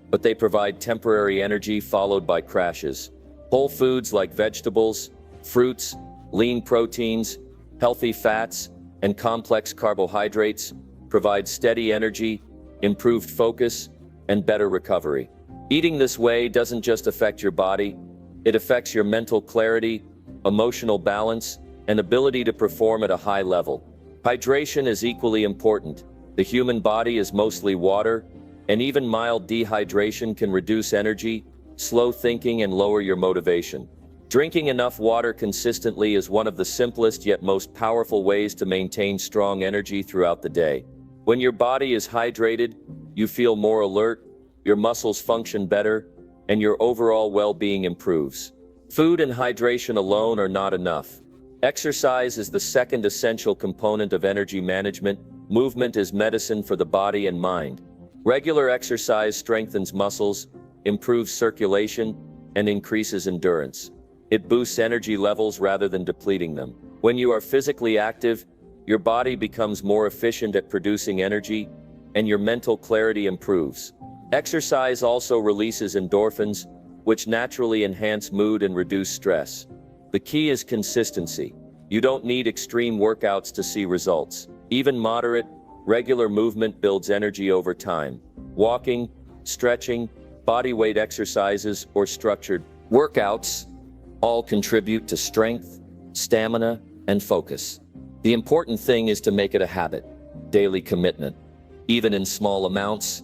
but they provide temporary energy followed by crashes. Whole foods like vegetables, fruits, lean proteins, healthy fats, and complex carbohydrates provide steady energy, improved focus, and better recovery. Eating this way doesn't just affect your body, it affects your mental clarity, emotional balance, and ability to perform at a high level. Hydration is equally important. The human body is mostly water, and even mild dehydration can reduce energy, slow thinking, and lower your motivation. Drinking enough water consistently is one of the simplest yet most powerful ways to maintain strong energy throughout the day. When your body is hydrated, you feel more alert, your muscles function better, and your overall well-being improves. Food and hydration alone are not enough. Exercise is the second essential component of energy management. Movement is medicine for the body and mind. Regular exercise strengthens muscles, improves circulation, and increases endurance. It boosts energy levels rather than depleting them. When you are physically active, your body becomes more efficient at producing energy, and your mental clarity improves. Exercise also releases endorphins, which naturally enhance mood and reduce stress. The key is consistency. You don't need extreme workouts to see results. Even moderate, regular movement builds energy over time. Walking, stretching, body weight exercises, or structured workouts all contribute to strength, stamina, and focus. The important thing is to make it a habit. Daily commitment, even in small amounts,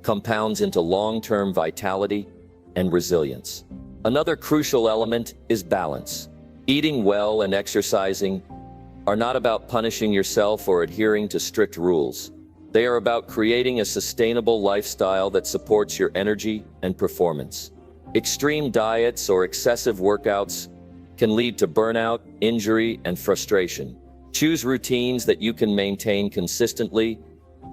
compounds into long-term vitality and resilience. Another crucial element is balance. Eating well and exercising are not about punishing yourself or adhering to strict rules. They are about creating a sustainable lifestyle that supports your energy and performance. Extreme diets or excessive workouts can lead to burnout, injury, and frustration. Choose routines that you can maintain consistently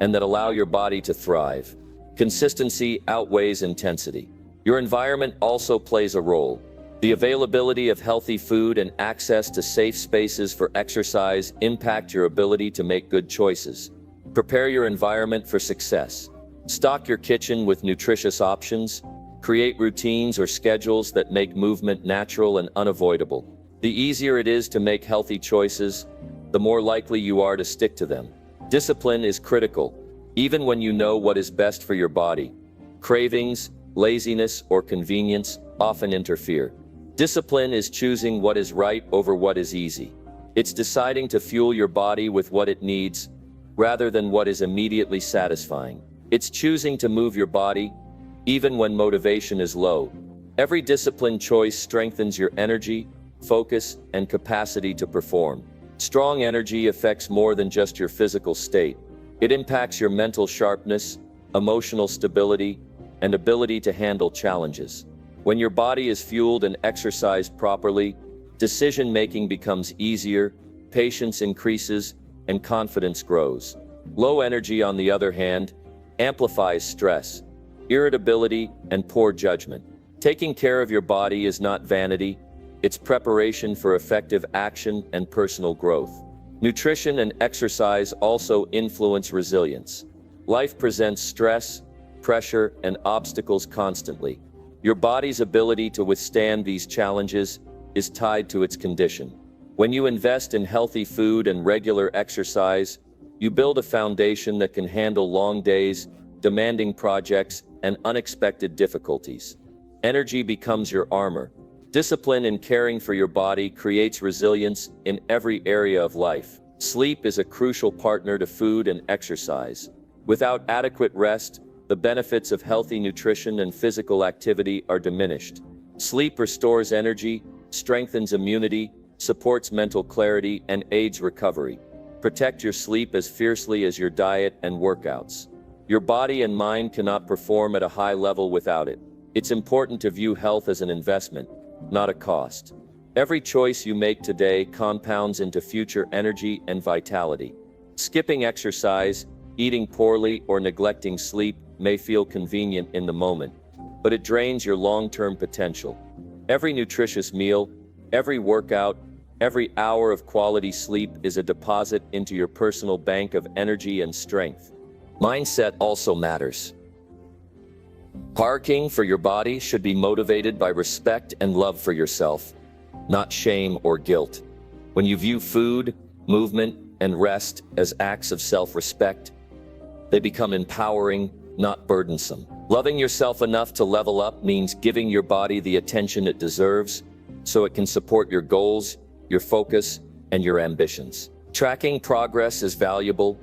and that allow your body to thrive. Consistency outweighs intensity. Your environment also plays a role. The availability of healthy food and access to safe spaces for exercise impact your ability to make good choices. Prepare your environment for success. Stock your kitchen with nutritious options. Create routines or schedules that make movement natural and unavoidable. The easier it is to make healthy choices, the more likely you are to stick to them. Discipline is critical, even when you know what is best for your body. Cravings, laziness, or convenience often interfere. Discipline is choosing what is right over what is easy. It's deciding to fuel your body with what it needs, rather than what is immediately satisfying. It's choosing to move your body, even when motivation is low. Every disciplined choice strengthens your energy, focus, and capacity to perform. Strong energy affects more than just your physical state. It impacts your mental sharpness, emotional stability, and ability to handle challenges. When your body is fueled and exercised properly, decision-making becomes easier, patience increases, and confidence grows. Low energy, on the other hand, amplifies stress, irritability, and poor judgment. Taking care of your body is not vanity, it's preparation for effective action and personal growth. Nutrition and exercise also influence resilience. Life presents stress, pressure, and obstacles constantly. Your body's ability to withstand these challenges is tied to its condition. When you invest in healthy food and regular exercise, you build a foundation that can handle long days, demanding projects, and unexpected difficulties. Energy becomes your armor. Discipline in caring for your body creates resilience in every area of life. Sleep is a crucial partner to food and exercise. Without adequate rest, the benefits of healthy nutrition and physical activity are diminished. Sleep restores energy, strengthens immunity, supports mental clarity, and aids recovery. Protect your sleep as fiercely as your diet and workouts. Your body and mind cannot perform at a high level without it. It's important to view health as an investment, not a cost. Every choice you make today compounds into future energy and vitality. Skipping exercise, eating poorly, or neglecting sleep may feel convenient in the moment, but it drains your long-term potential. Every nutritious meal, every workout, every hour of quality sleep is a deposit into your personal bank of energy and strength. Mindset also matters. Parking for your body should be motivated by respect and love for yourself, not shame or guilt. When you view food, movement, and rest as acts of self-respect, they become empowering, not burdensome. Loving yourself enough to level up means giving your body the attention it deserves so it can support your goals, your focus, and your ambitions. Tracking progress is valuable.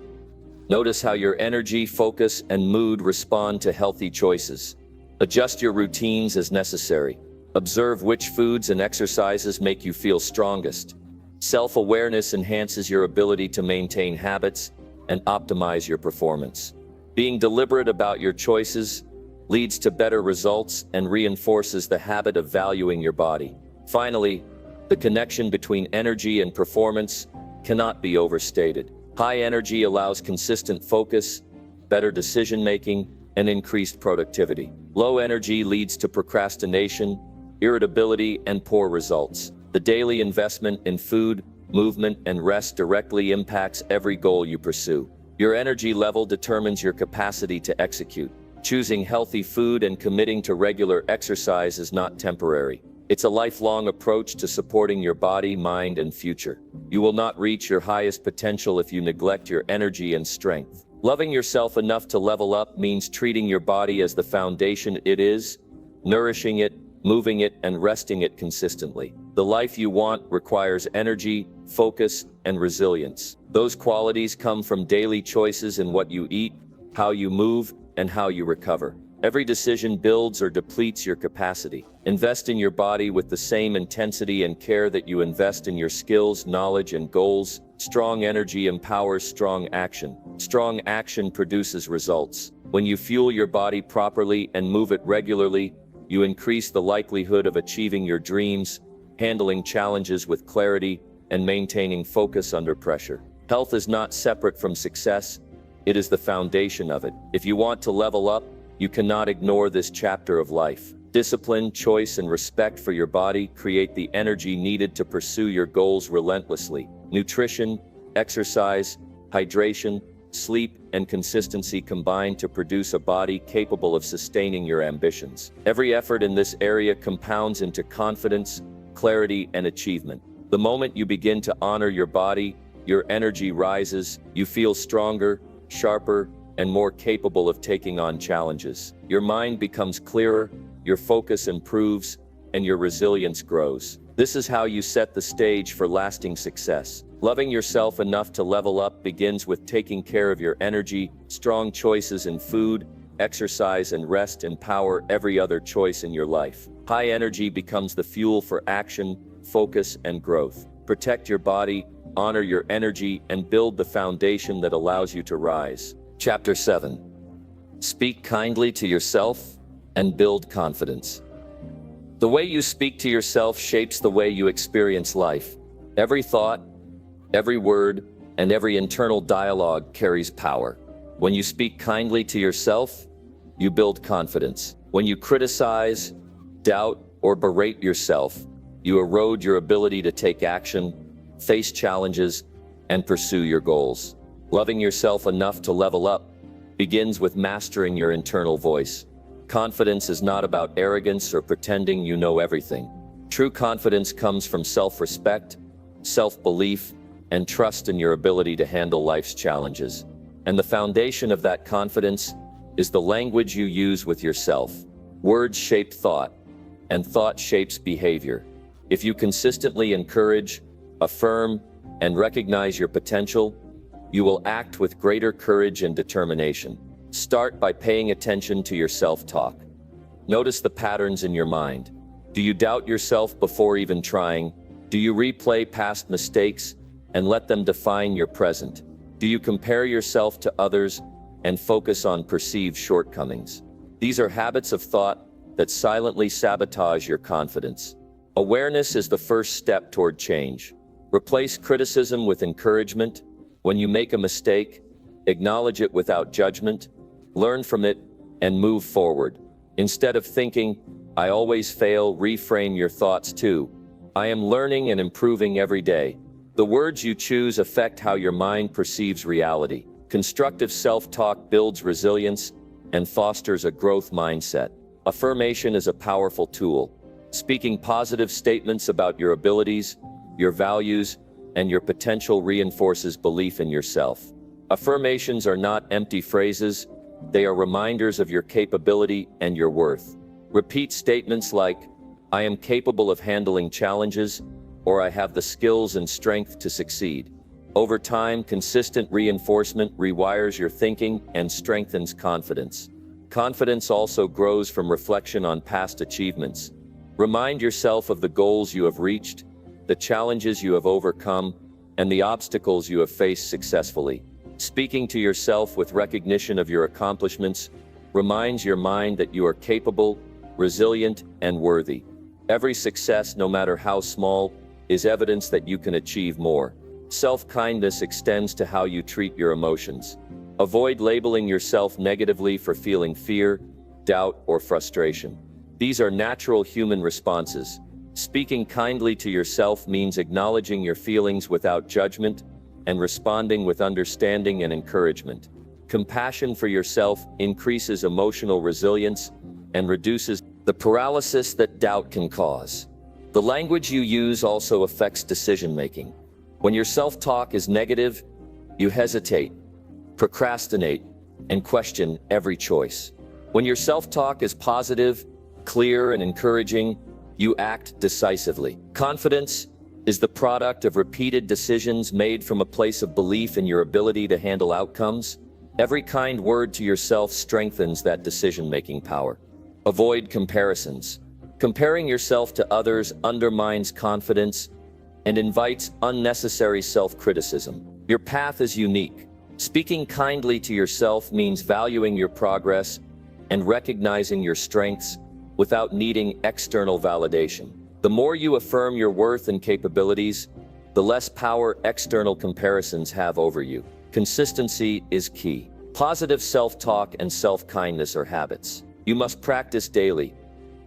Notice how your energy, focus, and mood respond to healthy choices. Adjust your routines as necessary. Observe which foods and exercises make you feel strongest. Self-awareness enhances your ability to maintain habits and optimize your performance. Being deliberate about your choices leads to better results and reinforces the habit of valuing your body. Finally, the connection between energy and performance cannot be overstated. High energy allows consistent focus, better decision-making, and increased productivity. Low energy leads to procrastination, irritability, and poor results. The daily investment in food, movement, and rest directly impacts every goal you pursue. Your energy level determines your capacity to execute. Choosing healthy food and committing to regular exercise is not temporary. It's a lifelong approach to supporting your body, mind, and future. You will not reach your highest potential if you neglect your energy and strength. Loving yourself enough to level up means treating your body as the foundation it is, nourishing it, moving it, and resting it consistently. The life you want requires energy, focus, and resilience. Those qualities come from daily choices in what you eat, how you move, and how you recover. Every decision builds or depletes your capacity. Invest in your body with the same intensity and care that you invest in your skills, knowledge, and goals. Strong energy empowers strong action. Strong action produces results. When you fuel your body properly and move it regularly, you increase the likelihood of achieving your dreams, handling challenges with clarity, and maintaining focus under pressure. Health is not separate from success. It is the foundation of it. If you want to level up, you cannot ignore this chapter of life. Discipline, choice, and respect for your body create the energy needed to pursue your goals relentlessly. Nutrition, exercise, hydration, sleep, and consistency combine to produce a body capable of sustaining your ambitions. Every effort in this area compounds into confidence, clarity, and achievement. The moment you begin to honor your body, your energy rises, you feel stronger, sharper, and more capable of taking on challenges. Your mind becomes clearer, your focus improves, and your resilience grows. This is how you set the stage for lasting success. Loving yourself enough to level up begins with taking care of your energy. Strong choices in food, exercise, and rest empower every other choice in your life. High energy becomes the fuel for action, focus, and growth. Protect your body, honor your energy, and build the foundation that allows you to rise. Chapter 7. Speak kindly to yourself and build confidence. The way you speak to yourself shapes the way you experience life. Every thought, every word, and every internal dialogue carries power. When you speak kindly to yourself, you build confidence. When you criticize, doubt, or berate yourself, you erode your ability to take action, face challenges, and pursue your goals. Loving yourself enough to level up begins with mastering your internal voice. Confidence is not about arrogance or pretending you know everything. True confidence comes from self-respect, self-belief, and trust in your ability to handle life's challenges. And the foundation of that confidence is the language you use with yourself. Words shape thought, and thought shapes behavior. If you consistently encourage, affirm, and recognize your potential, you will act with greater courage and determination. Start by paying attention to your self-talk. Notice the patterns in your mind. Do you doubt yourself before even trying? Do you replay past mistakes and let them define your present? Do you compare yourself to others and focus on perceived shortcomings? These are habits of thought that silently sabotage your confidence. Awareness is the first step toward change. Replace criticism with encouragement. When you make a mistake, acknowledge it without judgment, learn from it, and move forward. Instead of thinking, "I always fail," reframe your thoughts to, "I am learning and improving every day." The words you choose affect how your mind perceives reality. Constructive self-talk builds resilience and fosters a growth mindset. Affirmation is a powerful tool. Speaking positive statements about your abilities, your values, and your potential reinforces belief in yourself. Affirmations are not empty phrases, they are reminders of your capability and your worth. Repeat statements like, "I am capable of handling challenges," or "I have the skills and strength to succeed." Over time, consistent reinforcement rewires your thinking and strengthens confidence. Confidence also grows from reflection on past achievements. Remind yourself of the goals you have reached, the challenges you have overcome, and the obstacles you have faced successfully. Speaking to yourself with recognition of your accomplishments reminds your mind that you are capable, resilient, and worthy. Every success, no matter how small, is evidence that you can achieve more. Self-kindness extends to how you treat your emotions. Avoid labeling yourself negatively for feeling fear, doubt, or frustration. These are natural human responses. Speaking kindly to yourself means acknowledging your feelings without judgment and responding with understanding and encouragement. Compassion for yourself increases emotional resilience and reduces the paralysis that doubt can cause. The language you use also affects decision-making. When your self-talk is negative, you hesitate, procrastinate, and question every choice. When your self-talk is positive, clear, and encouraging, you act decisively. Confidence is the product of repeated decisions made from a place of belief in your ability to handle outcomes. Every kind word to yourself strengthens that decision-making power. Avoid comparisons. Comparing yourself to others undermines confidence and invites unnecessary self-criticism. Your path is unique. Speaking kindly to yourself means valuing your progress and recognizing your strengths without needing external validation. The more you affirm your worth and capabilities, the less power external comparisons have over you. Consistency is key. Positive self-talk and self-kindness are habits you must practice daily,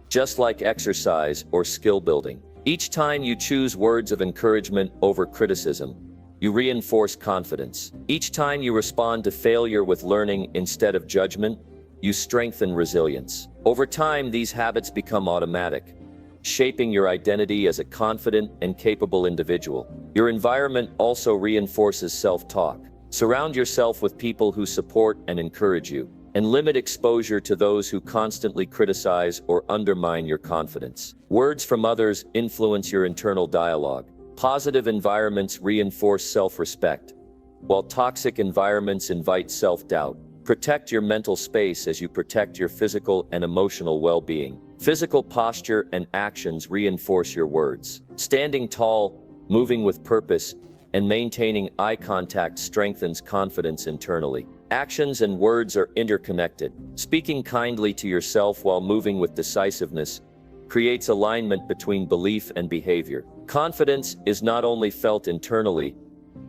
just like exercise or skill building. Each time you choose words of encouragement over criticism, you reinforce confidence. Each time you respond to failure with learning instead of judgment, you strengthen resilience. Over time, these habits become automatic, shaping your identity as a confident and capable individual. Your environment also reinforces self-talk. Surround yourself with people who support and encourage you, and limit exposure to those who constantly criticize or undermine your confidence. Words from others influence your internal dialogue. Positive environments reinforce self-respect, while toxic environments invite self-doubt. Protect your mental space as you protect your physical and emotional well-being. Physical posture and actions reinforce your words. Standing tall, moving with purpose, and maintaining eye contact strengthens confidence internally. Actions and words are interconnected. Speaking kindly to yourself while moving with decisiveness creates alignment between belief and behavior. Confidence is not only felt internally,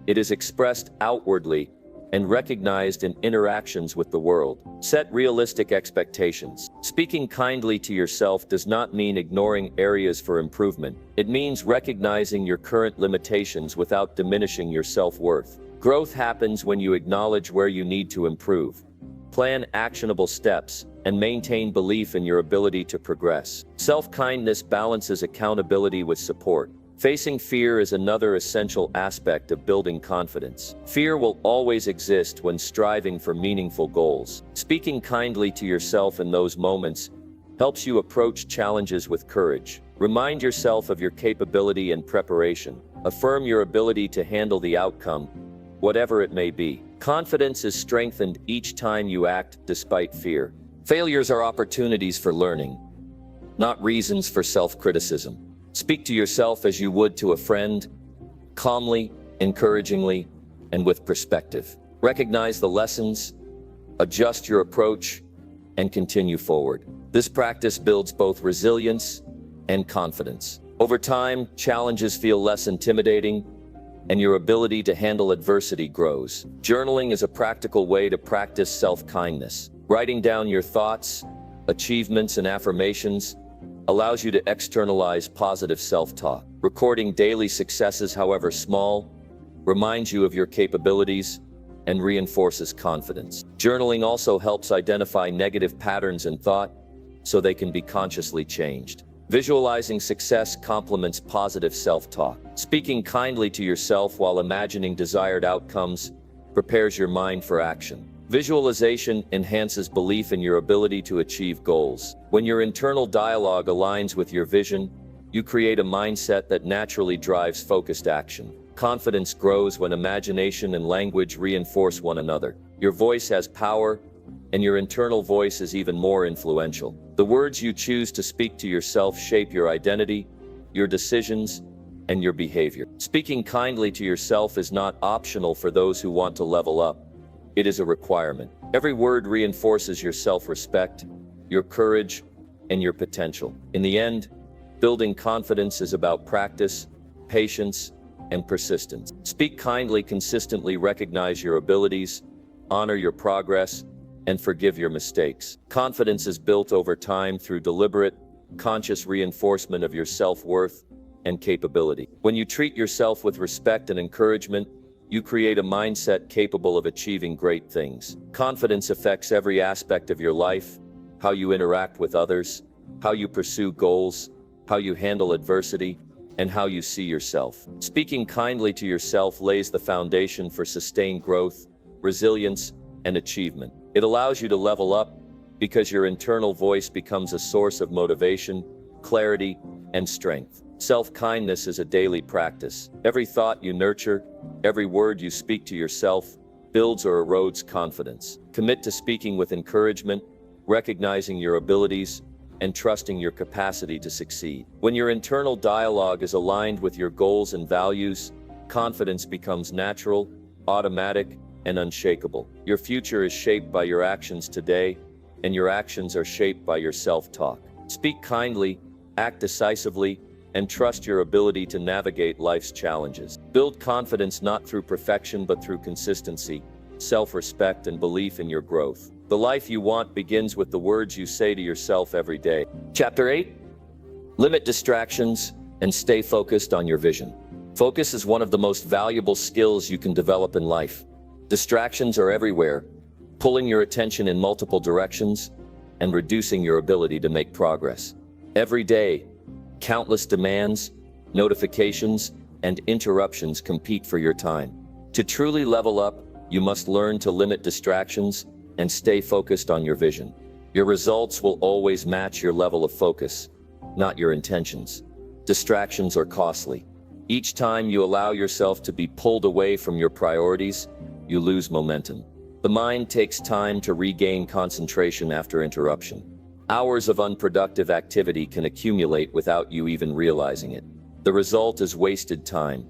it is expressed outwardly and recognized in interactions with the world. Set realistic expectations. Speaking kindly to yourself does not mean ignoring areas for improvement. It means recognizing your current limitations without diminishing your self-worth. Growth happens when you acknowledge where you need to improve. Plan actionable steps and maintain belief in your ability to progress. Self-kindness balances accountability with support. Facing fear is another essential aspect of building confidence. Fear will always exist when striving for meaningful goals. Speaking kindly to yourself in those moments helps you approach challenges with courage. Remind yourself of your capability and preparation. Affirm your ability to handle the outcome, whatever it may be. Confidence is strengthened each time you act despite fear. Failures are opportunities for learning, not reasons for self-criticism. Speak to yourself as you would to a friend, calmly, encouragingly, and with perspective. Recognize the lessons, adjust your approach, and continue forward. This practice builds both resilience and confidence. Over time, challenges feel less intimidating, and your ability to handle adversity grows. Journaling is a practical way to practice self-kindness. Writing down your thoughts, achievements, and affirmations allows you to externalize positive self-talk. Recording daily successes, however small, reminds you of your capabilities and reinforces confidence. Journaling also helps identify negative patterns in thought so they can be consciously changed. Visualizing success complements positive self-talk. Speaking kindly to yourself while imagining desired outcomes prepares your mind for action. Visualization enhances belief in your ability to achieve goals. When your internal dialogue aligns with your vision, you create a mindset that naturally drives focused action. Confidence grows when imagination and language reinforce one another. Your voice has power, and your internal voice is even more influential. The words you choose to speak to yourself shape your identity, your decisions, and your behavior. Speaking kindly to yourself is not optional for those who want to level up. It is a requirement. Every word reinforces your self-respect, your courage, and your potential. In the end, building confidence is about practice, patience, and persistence. Speak kindly, consistently recognize your abilities, honor your progress, and forgive your mistakes. Confidence is built over time through deliberate, conscious reinforcement of your self-worth and capability. When you treat yourself with respect and encouragement, you create a mindset capable of achieving great things. Confidence affects every aspect of your life: how you interact with others, how you pursue goals, how you handle adversity, and how you see yourself. Speaking kindly to yourself lays the foundation for sustained growth, resilience, and achievement. It allows you to level up because your internal voice becomes a source of motivation, clarity, and strength. Self-kindness is a daily practice. Every thought you nurture, every word you speak to yourself, builds or erodes confidence. Commit to speaking with encouragement, recognizing your abilities, and trusting your capacity to succeed. When your internal dialogue is aligned with your goals and values, confidence becomes natural, automatic, and unshakable. Your future is shaped by your actions today, and your actions are shaped by your self-talk. Speak kindly, act decisively, and trust your ability to navigate life's challenges. Build confidence not through perfection but through consistency, self-respect, and belief in your growth. The life you want begins with the words you say to yourself every day. Chapter 8. Limit distractions and stay focused on your vision. Focus is one of the most valuable skills you can develop in life. Distractions are everywhere, pulling your attention in multiple directions and reducing your ability to make progress. Every day, countless demands, notifications, and interruptions compete for your time. To truly level up, you must learn to limit distractions and stay focused on your vision. Your results will always match your level of focus, not your intentions. Distractions are costly. Each time you allow yourself to be pulled away from your priorities, you lose momentum. The mind takes time to regain concentration after interruption. Hours of unproductive activity can accumulate without you even realizing it. The result is wasted time,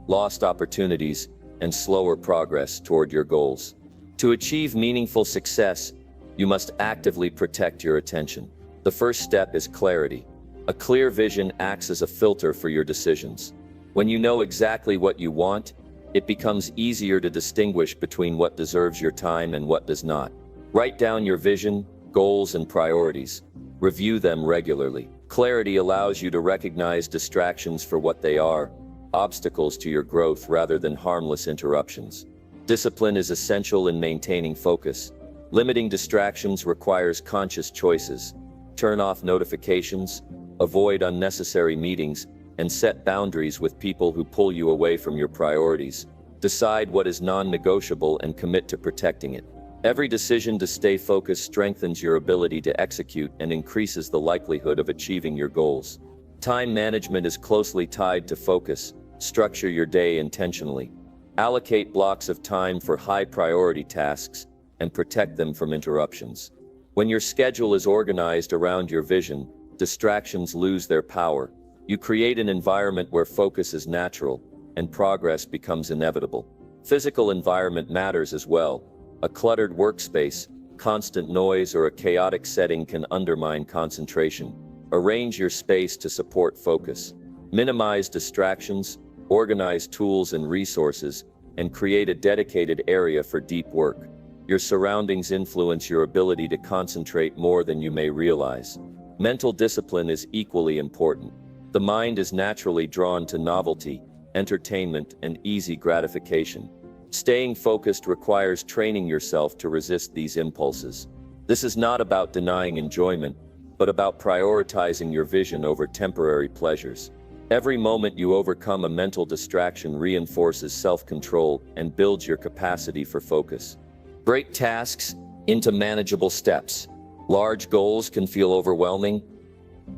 lost opportunities, and slower progress toward your goals. To achieve meaningful success, you must actively protect your attention. The first step is clarity. A clear vision acts as a filter for your decisions. When you know exactly what you want, it becomes easier to distinguish between what deserves your time and what does not. Write down your vision, goals, and priorities. Review them regularly. Clarity allows you to recognize distractions for what they are, obstacles to your growth rather than harmless interruptions. Discipline is essential in maintaining focus. Limiting distractions requires conscious choices. Turn off notifications, avoid unnecessary meetings, and set boundaries with people who pull you away from your priorities. Decide what is non-negotiable and commit to protecting it. Every decision to stay focused strengthens your ability to execute and increases the likelihood of achieving your goals. Time management is closely tied to focus. Structure your day intentionally. Allocate blocks of time for high-priority tasks and protect them from interruptions. When your schedule is organized around your vision, distractions lose their power. You create an environment where focus is natural and progress becomes inevitable. Physical environment matters as well. A cluttered workspace, constant noise, or a chaotic setting can undermine concentration. Arrange your space to support focus. Minimize distractions, organize tools and resources, and create a dedicated area for deep work. Your surroundings influence your ability to concentrate more than you may realize. Mental discipline is equally important. The mind is naturally drawn to novelty, entertainment, and easy gratification. Staying focused requires training yourself to resist these impulses. This is not about denying enjoyment, but about prioritizing your vision over temporary pleasures. Every moment you overcome a mental distraction reinforces self-control and builds your capacity for focus. Break tasks into manageable steps. Large goals can feel overwhelming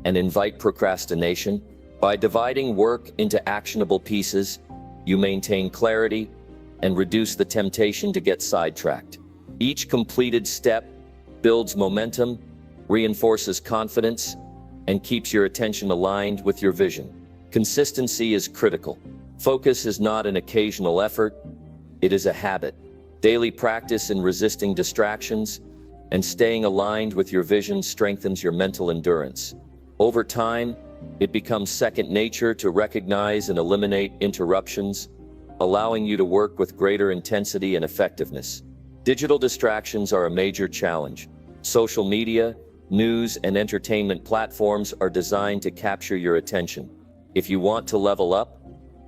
and invite procrastination. By dividing work into actionable pieces, you maintain clarity and reduce the temptation to get sidetracked. Each completed step builds momentum, reinforces confidence, and keeps your attention aligned with your vision. Consistency is critical. Focus is not an occasional effort, it is a habit. Daily practice in resisting distractions and staying aligned with your vision strengthens your mental endurance. Over time, it becomes second nature to recognize and eliminate interruptions, allowing you to work with greater intensity and effectiveness. Digital distractions are a major challenge. Social media, news, and entertainment platforms are designed to capture your attention. If you want to level up,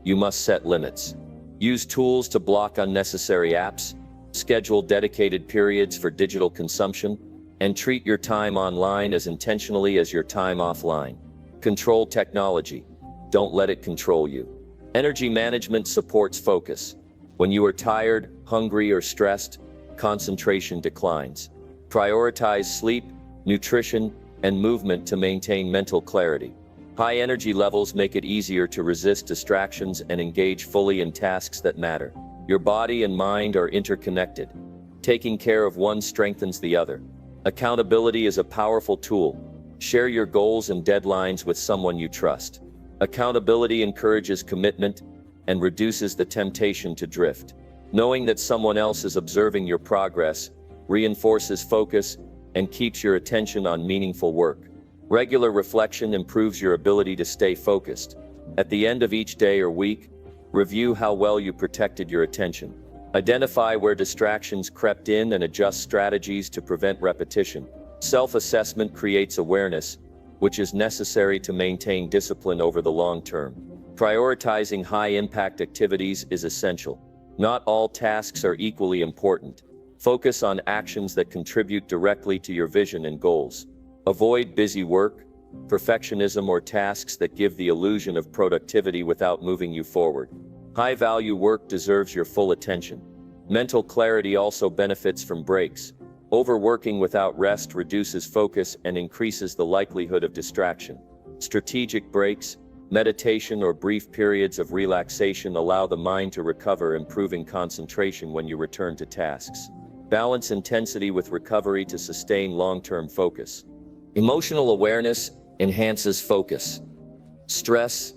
you must set limits. Use tools to block unnecessary apps, schedule dedicated periods for digital consumption, and treat your time online as intentionally as your time offline. Control technology. Don't let it control you. Energy management supports focus. When you are tired, hungry, or stressed, concentration declines. Prioritize sleep, nutrition, and movement to maintain mental clarity. High energy levels make it easier to resist distractions and engage fully in tasks that matter. Your body and mind are interconnected. Taking care of one strengthens the other. Accountability is a powerful tool. Share your goals and deadlines with someone you trust. Accountability encourages commitment and reduces the temptation to drift. Knowing that someone else is observing your progress reinforces focus and keeps your attention on meaningful work. Regular reflection improves your ability to stay focused. At the end of each day or week, review how well you protected your attention. Identify where distractions crept in and adjust strategies to prevent repetition. Self-assessment creates awareness, which is necessary to maintain discipline over the long term. Prioritizing high-impact activities is essential. Not all tasks are equally important. Focus on actions that contribute directly to your vision and goals. Avoid busy work, perfectionism, or tasks that give the illusion of productivity without moving you forward. High-value work deserves your full attention. Mental clarity also benefits from breaks. Overworking without rest reduces focus and increases the likelihood of distraction. Strategic breaks, meditation, or brief periods of relaxation allow the mind to recover, improving concentration when you return to tasks. Balance intensity with recovery to sustain long-term focus. Emotional awareness enhances focus. Stress,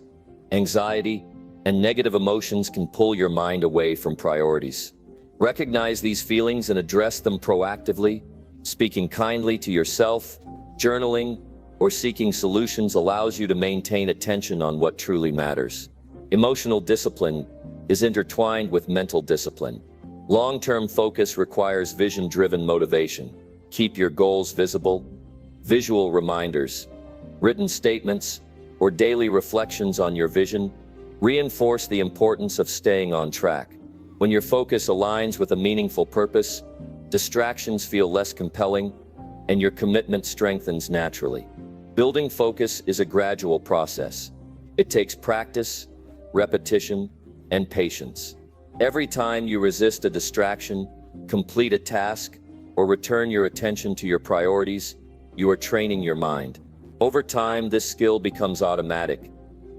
anxiety, and negative emotions can pull your mind away from priorities. Recognize these feelings and address them proactively. Speaking kindly to yourself, journaling, or seeking solutions allows you to maintain attention on what truly matters. Emotional discipline is intertwined with mental discipline. Long-term focus requires vision-driven motivation. Keep your goals visible. Visual reminders, written statements, or daily reflections on your vision reinforce the importance of staying on track. When your focus aligns with a meaningful purpose, distractions feel less compelling, and your commitment strengthens naturally. Building focus is a gradual process. It takes practice, repetition, and patience. Every time you resist a distraction, complete a task, or return your attention to your priorities, you are training your mind. Over time, this skill becomes automatic,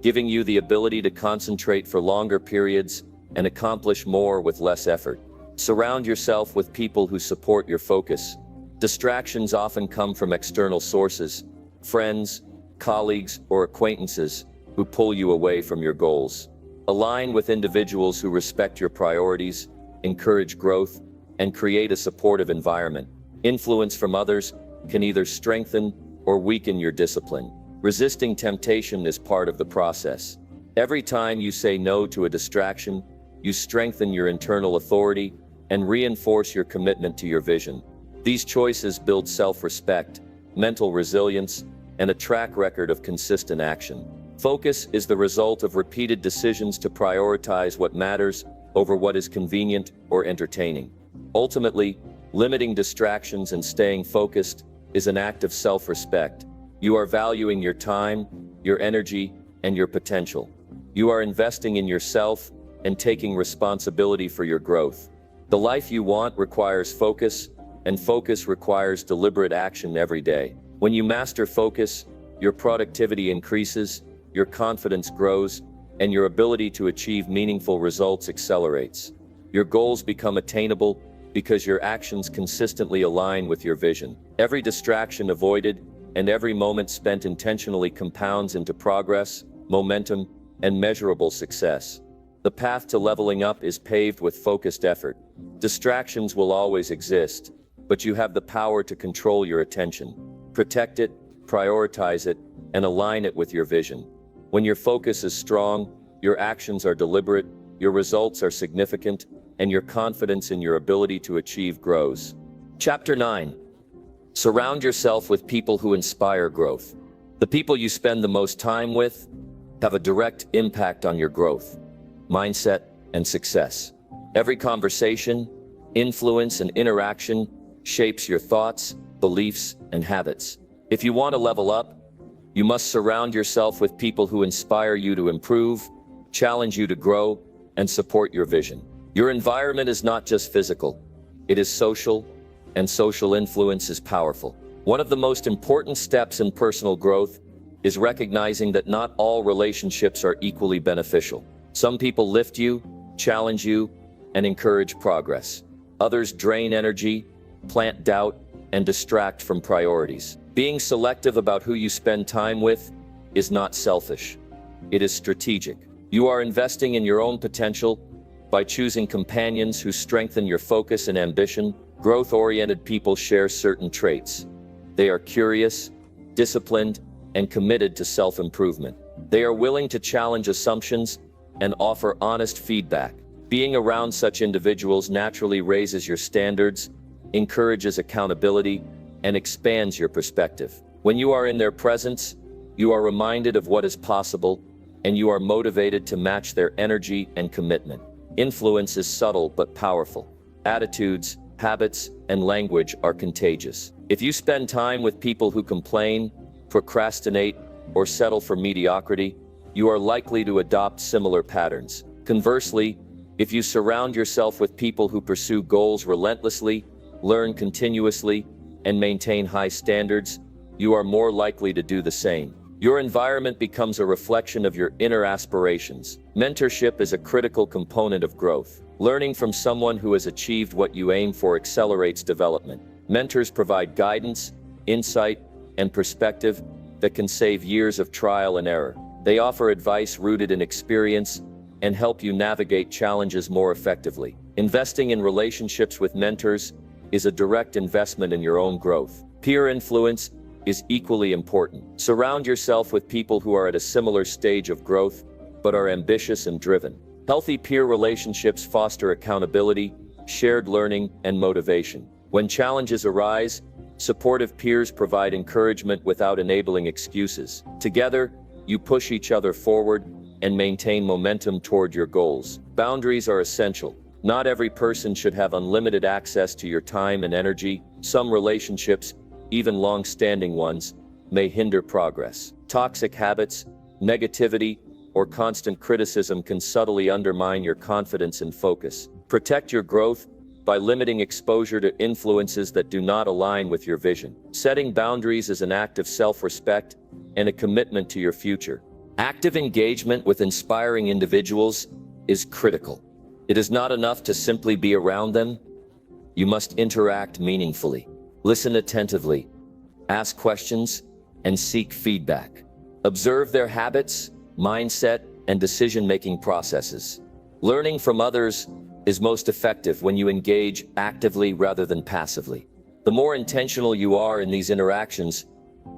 giving you the ability to concentrate for longer periods and accomplish more with less effort. Surround yourself with people who support your focus. Distractions often come from external sources, friends, colleagues, or acquaintances who pull you away from your goals. Align with individuals who respect your priorities, encourage growth, and create a supportive environment. Influence from others can either strengthen or weaken your discipline. Resisting temptation is part of the process. Every time you say no to a distraction, you strengthen your internal authority and reinforce your commitment to your vision. These choices build self-respect, mental resilience, and a track record of consistent action. Focus is the result of repeated decisions to prioritize what matters over what is convenient or entertaining. Ultimately, limiting distractions and staying focused is an act of self-respect. You are valuing your time, your energy, and your potential. You are investing in yourself and taking responsibility for your growth. The life you want requires focus, and focus requires deliberate action every day. When you master focus, your productivity increases, your confidence grows, and your ability to achieve meaningful results accelerates. Your goals become attainable because your actions consistently align with your vision. Every distraction avoided and every moment spent intentionally compounds into progress, momentum, and measurable success. The path to leveling up is paved with focused effort. Distractions will always exist, but you have the power to control your attention. Protect it, prioritize it, and align it with your vision. When your focus is strong, your actions are deliberate, your results are significant, and your confidence in your ability to achieve grows. Chapter 9. Surround yourself with people who inspire growth. The people you spend the most time with have a direct impact on your growth, mindset, and success. Every conversation, influence, and interaction shapes your thoughts, beliefs, and habits. If you want to level up, you must surround yourself with people who inspire you to improve, challenge you to grow, and support your vision. Your environment is not just physical, it is social, and social influence is powerful. One of the most important steps in personal growth is recognizing that not all relationships are equally beneficial. Some people lift you, challenge you, and encourage progress. Others drain energy, plant doubt, and distract from priorities. Being selective about who you spend time with is not selfish. It is strategic. You are investing in your own potential by choosing companions who strengthen your focus and ambition. Growth-oriented people share certain traits. They are curious, disciplined, and committed to self-improvement. They are willing to challenge assumptions and offer honest feedback. Being around such individuals naturally raises your standards, encourages accountability, and expands your perspective. When you are in their presence, you are reminded of what is possible, and you are motivated to match their energy and commitment. Influence is subtle but powerful. Attitudes, habits, and language are contagious. If you spend time with people who complain, procrastinate, or settle for mediocrity, you are likely to adopt similar patterns. Conversely, if you surround yourself with people who pursue goals relentlessly, learn continuously, and maintain high standards, you are more likely to do the same. Your environment becomes a reflection of your inner aspirations. Mentorship is a critical component of growth. Learning from someone who has achieved what you aim for accelerates development. Mentors provide guidance, insight, and perspective that can save years of trial and error. They offer advice rooted in experience and help you navigate challenges more effectively. Investing in relationships with mentors is a direct investment in your own growth. Peer influence is equally important. Surround yourself with people who are at a similar stage of growth, but are ambitious and driven. Healthy peer relationships foster accountability, shared learning, and motivation. When challenges arise, supportive peers provide encouragement without enabling excuses. Together, you push each other forward and maintain momentum toward your goals. Boundaries are essential. Not every person should have unlimited access to your time and energy. Some relationships, even long-standing ones, may hinder progress. Toxic habits, negativity, or constant criticism can subtly undermine your confidence and focus. Protect your growth by limiting exposure to influences that do not align with your vision. Setting boundaries is an act of self-respect and a commitment to your future. Active engagement with inspiring individuals is critical. It is not enough to simply be around them. You must interact meaningfully. Listen attentively, ask questions, and seek feedback. Observe their habits, mindset, and decision-making processes. Learning from others is most effective when you engage actively rather than passively. The more intentional you are in these interactions,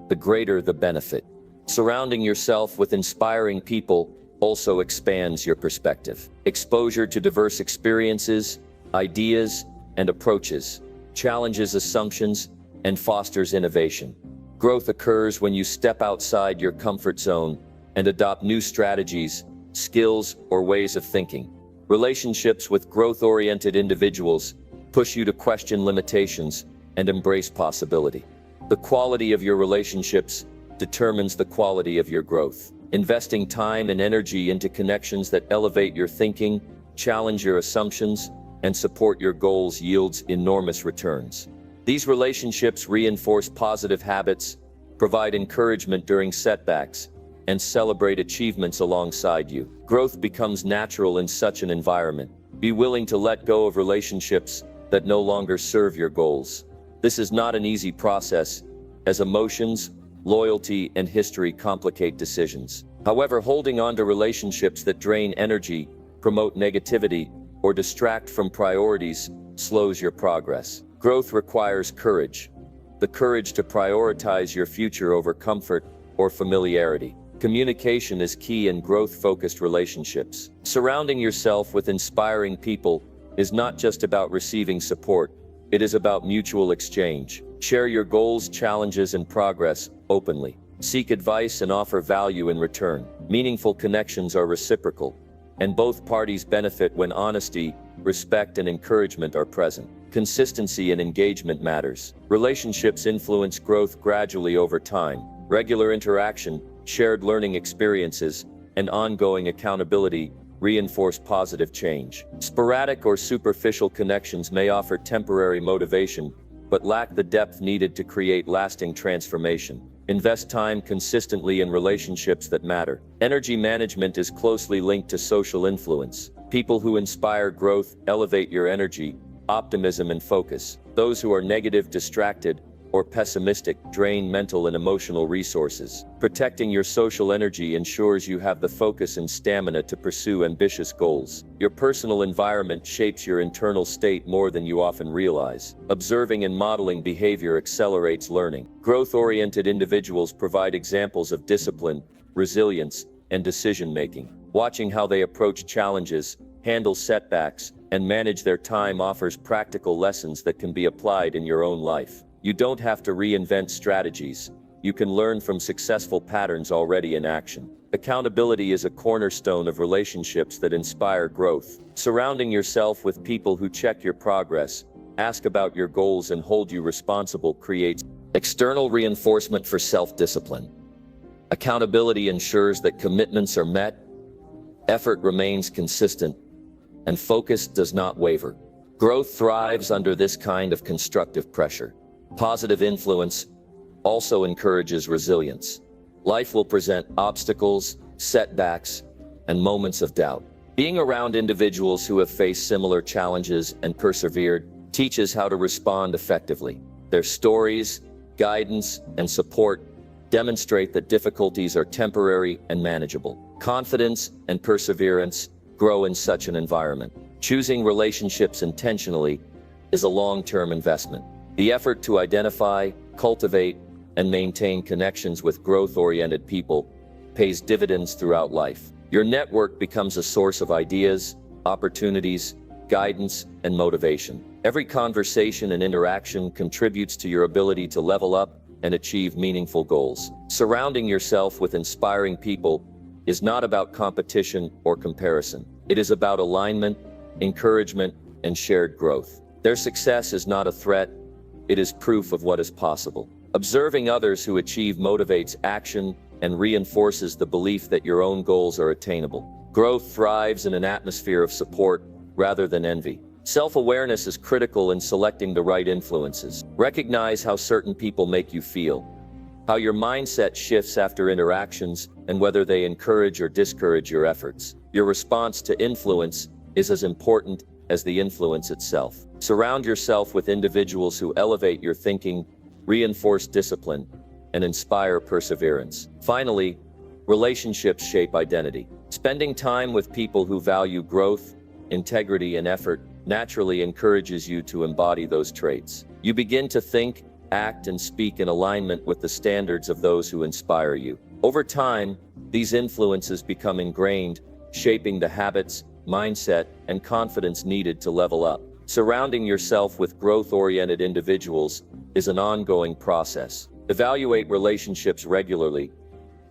the greater the benefit. Surrounding yourself with inspiring people also expands your perspective. Exposure to diverse experiences, ideas, and approaches challenges assumptions and fosters innovation. Growth occurs when you step outside your comfort zone and adopt new strategies, skills, or ways of thinking. Relationships with growth-oriented individuals push you to question limitations and embrace possibility. The quality of your relationships determines the quality of your growth. Investing time and energy into connections that elevate your thinking, challenge your assumptions, and support your goals yields enormous returns. These relationships reinforce positive habits, provide encouragement during setbacks, and celebrate achievements alongside you. Growth becomes natural in such an environment. Be willing to let go of relationships that no longer serve your goals. This is not an easy process, as emotions, loyalty, and history complicate decisions. However, holding on to relationships that drain energy, promote negativity, or distract from priorities slows your progress. Growth requires courage. The courage to prioritize your future over comfort or familiarity. Communication is key in growth-focused relationships. Surrounding yourself with inspiring people is not just about receiving support, it is about mutual exchange. Share your goals, challenges, and progress openly. Seek advice and offer value in return. Meaningful connections are reciprocal, and both parties benefit when honesty, respect, and encouragement are present. Consistency and engagement matters. Relationships influence growth gradually over time. Regular interaction, shared learning experiences, and ongoing accountability reinforce positive change. Sporadic or superficial connections may offer temporary motivation, but lack the depth needed to create lasting transformation. Invest time consistently in relationships that matter. Energy management is closely linked to social influence. People who inspire growth elevate your energy, optimism, and focus. Those who are negative, distracted, or pessimistic drain mental and emotional resources. Protecting your social energy ensures you have the focus and stamina to pursue ambitious goals. Your personal environment shapes your internal state more than you often realize. Observing and modeling behavior accelerates learning. Growth-oriented individuals provide examples of discipline, resilience, and decision-making. Watching how they approach challenges, handle setbacks, and manage their time offers practical lessons that can be applied in your own life. You don't have to reinvent strategies. You can learn from successful patterns already in action. Accountability is a cornerstone of relationships that inspire growth. Surrounding yourself with people who check your progress, ask about your goals, and hold you responsible creates external reinforcement for self-discipline. Accountability ensures that commitments are met, effort remains consistent, and focus does not waver. Growth thrives under this kind of constructive pressure. Positive influence also encourages resilience. Life will present obstacles, setbacks, and moments of doubt. Being around individuals who have faced similar challenges and persevered teaches how to respond effectively. Their stories, guidance, and support demonstrate that difficulties are temporary and manageable. Confidence and perseverance grow in such an environment. Choosing relationships intentionally is a long-term investment. The effort to identify, cultivate, and maintain connections with growth-oriented people pays dividends throughout life. Your network becomes a source of ideas, opportunities, guidance, and motivation. Every conversation and interaction contributes to your ability to level up and achieve meaningful goals. Surrounding yourself with inspiring people is not about competition or comparison. It is about alignment, encouragement, and shared growth. Their success is not a threat, it is proof of what is possible. Observing others who achieve motivates action and reinforces the belief that your own goals are attainable. Growth thrives in an atmosphere of support rather than envy. Self-awareness is critical in selecting the right influences. Recognize how certain people make you feel, how your mindset shifts after interactions, and whether they encourage or discourage your efforts. Your response to influence is as important as the influence itself. Surround yourself with individuals who elevate your thinking, reinforce discipline, and inspire perseverance. Finally, relationships shape identity. Spending time with people who value growth, integrity, and effort naturally encourages you to embody those traits. You begin to think, act, and speak in alignment with the standards of those who inspire you. Over time, these influences become ingrained, shaping the habits, mindset, and confidence needed to level up. Surrounding yourself with growth-oriented individuals is an ongoing process. Evaluate relationships regularly,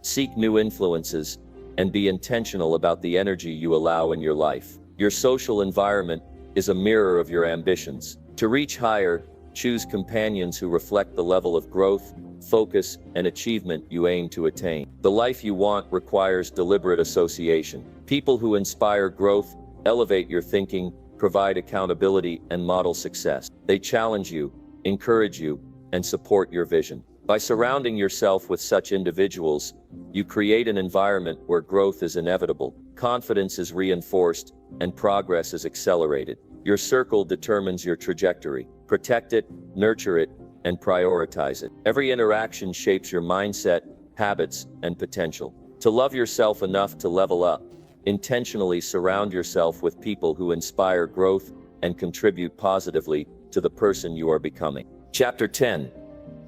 seek new influences, and be intentional about the energy you allow in your life. Your social environment is a mirror of your ambitions. To reach higher, choose companions who reflect the level of growth, focus, and achievement you aim to attain. The life you want requires deliberate association. People who inspire growth, elevate your thinking, provide accountability, and model success. They challenge you, encourage you, and support your vision. By surrounding yourself with such individuals, you create an environment where growth is inevitable, confidence is reinforced, and progress is accelerated. Your circle determines your trajectory. Protect it, nurture it, and prioritize it. Every interaction shapes your mindset, habits, and potential. To love yourself enough to level up, intentionally surround yourself with people who inspire growth and contribute positively to the person you are becoming. Chapter 10.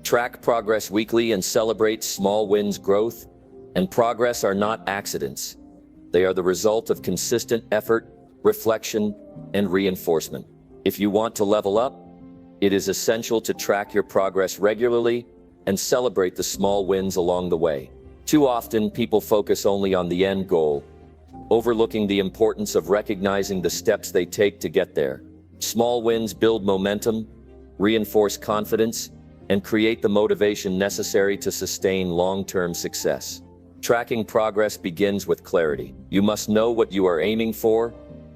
Track progress weekly and celebrate small wins. Growth and progress are not accidents. They are the result of consistent effort, reflection, and reinforcement. If you want to level up, it is essential to track your progress regularly and celebrate the small wins along the way. Too often, people focus only on the end goal, overlooking the importance of recognizing the steps they take to get there. Small wins build momentum, reinforce confidence, and create the motivation necessary to sustain long-term success. Tracking progress begins with clarity. You must know what you are aiming for,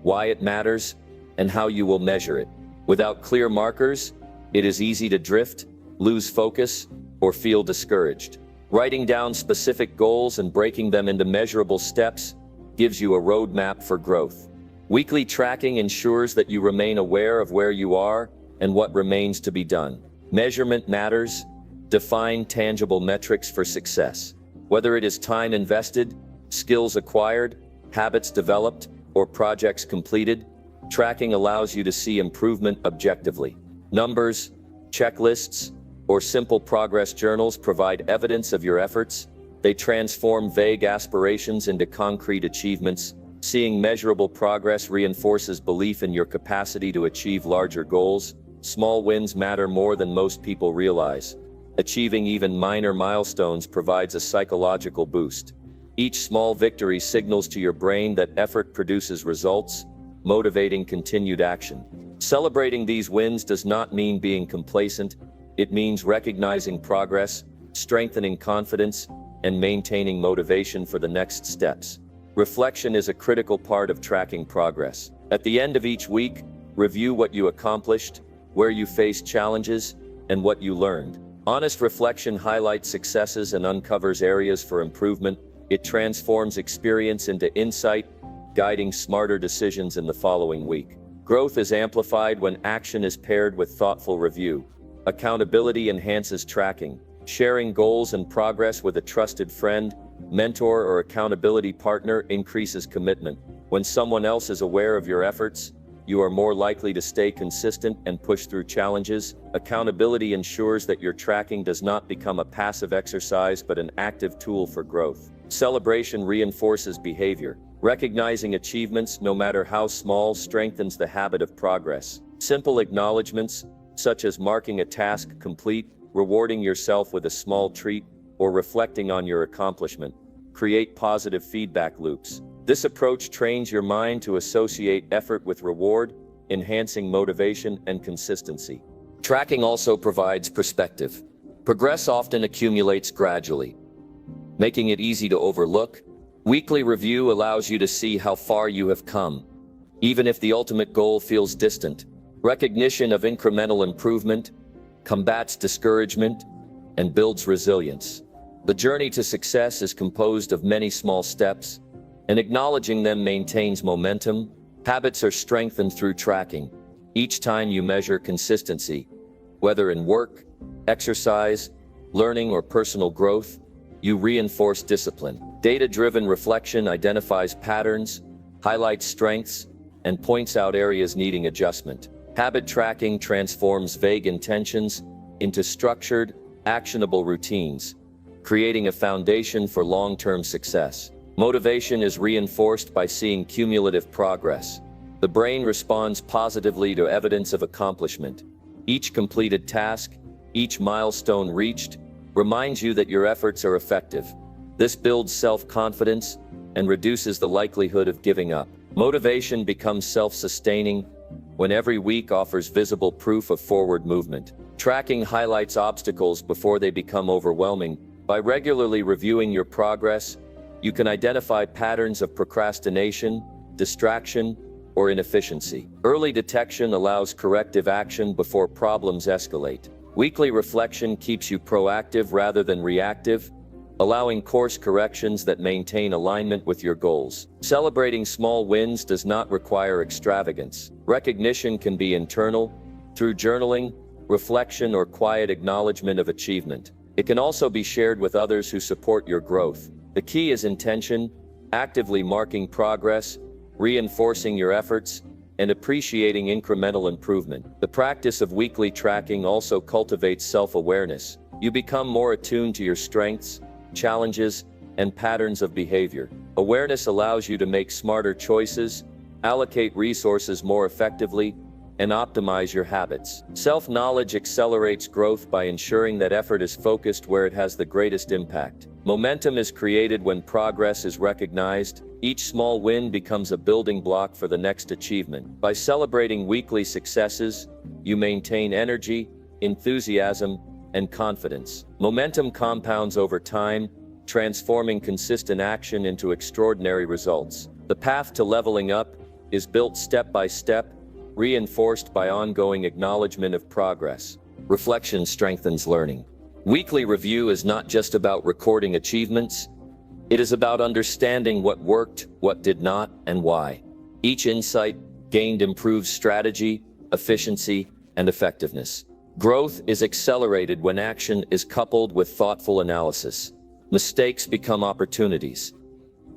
why it matters, and how you will measure it. Without clear markers, it is easy to drift, lose focus, or feel discouraged. Writing down specific goals and breaking them into measurable steps gives you a roadmap for growth. Weekly tracking ensures that you remain aware of where you are and what remains to be done. Measurement matters. Define tangible metrics for success. Whether it is time invested, skills acquired, habits developed, or projects completed, tracking allows you to see improvement objectively. Numbers, checklists, or simple progress journals provide evidence of your efforts. They transform vague aspirations into concrete achievements. Seeing measurable progress reinforces belief in your capacity to achieve larger goals. Small wins matter more than most people realize. Achieving even minor milestones provides a psychological boost. Each small victory signals to your brain that effort produces results, motivating continued action. Celebrating these wins does not mean being complacent. It means recognizing progress, strengthening confidence, and maintaining motivation for the next steps. Reflection is a critical part of tracking progress. At the end of each week, review what you accomplished, where you faced challenges, and what you learned. Honest reflection highlights successes and uncovers areas for improvement. It transforms experience into insight, guiding smarter decisions in the following week. Growth is amplified when action is paired with thoughtful review. Accountability enhances tracking. Sharing goals and progress with a trusted friend, mentor, or accountability partner increases commitment. When someone else is aware of your efforts, you are more likely to stay consistent and push through challenges. Accountability ensures that your tracking does not become a passive exercise but an active tool for growth. Celebration reinforces behavior. Recognizing achievements, no matter how small, strengthens the habit of progress. Simple acknowledgements, such as marking a task complete, rewarding yourself with a small treat, or reflecting on your accomplishment, create positive feedback loops. This approach trains your mind to associate effort with reward, enhancing motivation and consistency. Tracking also provides perspective. Progress often accumulates gradually, making it easy to overlook. Weekly review allows you to see how far you have come, even if the ultimate goal feels distant. Recognition of incremental improvement combats discouragement and builds resilience. The journey to success is composed of many small steps, and acknowledging them maintains momentum. Habits are strengthened through tracking. Each time you measure consistency, whether in work, exercise, learning, or personal growth, you reinforce discipline. Data-driven reflection identifies patterns, highlights strengths, and points out areas needing adjustment. Habit tracking transforms vague intentions into structured, actionable routines, creating a foundation for long-term success. Motivation is reinforced by seeing cumulative progress. The brain responds positively to evidence of accomplishment. Each completed task, each milestone reached, reminds you that your efforts are effective. This builds self-confidence and reduces the likelihood of giving up. Motivation becomes self-sustaining when every week offers visible proof of forward movement. Tracking highlights obstacles before they become overwhelming. By regularly reviewing your progress, you can identify patterns of procrastination, distraction, or inefficiency. Early detection allows corrective action before problems escalate. Weekly reflection keeps you proactive rather than reactive, allowing course corrections that maintain alignment with your goals. Celebrating small wins does not require extravagance. Recognition can be internal, through journaling, reflection, or quiet acknowledgement of achievement. It can also be shared with others who support your growth. The key is intention, actively marking progress, reinforcing your efforts, and appreciating incremental improvement. The practice of weekly tracking also cultivates self-awareness. You become more attuned to your strengths, challenges, and patterns of behavior. Awareness allows you to make smarter choices, allocate resources more effectively, and optimize your habits. Self-knowledge accelerates growth by ensuring that effort is focused where it has the greatest impact. Momentum is created when progress is recognized. Each small win becomes a building block for the next achievement. By celebrating weekly successes, you maintain energy, enthusiasm, and confidence. Momentum compounds over time, transforming consistent action into extraordinary results. The path to leveling up is built step by step, reinforced by ongoing acknowledgement of progress. Reflection strengthens learning. Weekly review is not just about recording achievements. It is about understanding what worked, what did not, and why. Each insight gained improves strategy, efficiency, and effectiveness. Growth is accelerated when action is coupled with thoughtful analysis. Mistakes become opportunities,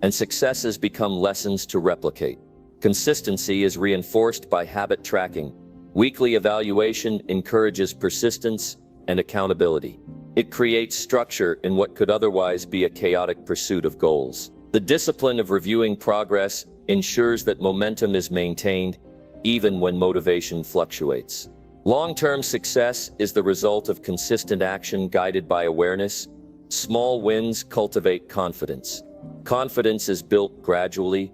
and successes become lessons to replicate. Consistency is reinforced by habit tracking. Weekly evaluation encourages persistence and accountability. It creates structure in what could otherwise be a chaotic pursuit of goals. The discipline of reviewing progress ensures that momentum is maintained, even when motivation fluctuates. Long-term success is the result of consistent action guided by awareness. Small wins cultivate confidence. Confidence is built gradually,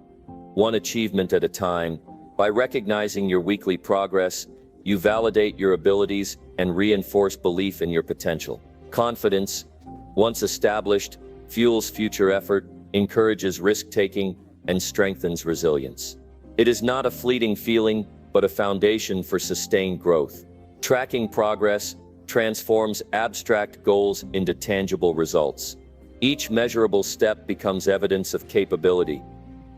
one achievement at a time. By recognizing your weekly progress, you validate your abilities and reinforce belief in your potential. Confidence, once established, fuels future effort, encourages risk-taking, and strengthens resilience. It is not a fleeting feeling, but a foundation for sustained growth. Tracking progress transforms abstract goals into tangible results. Each measurable step becomes evidence of capability,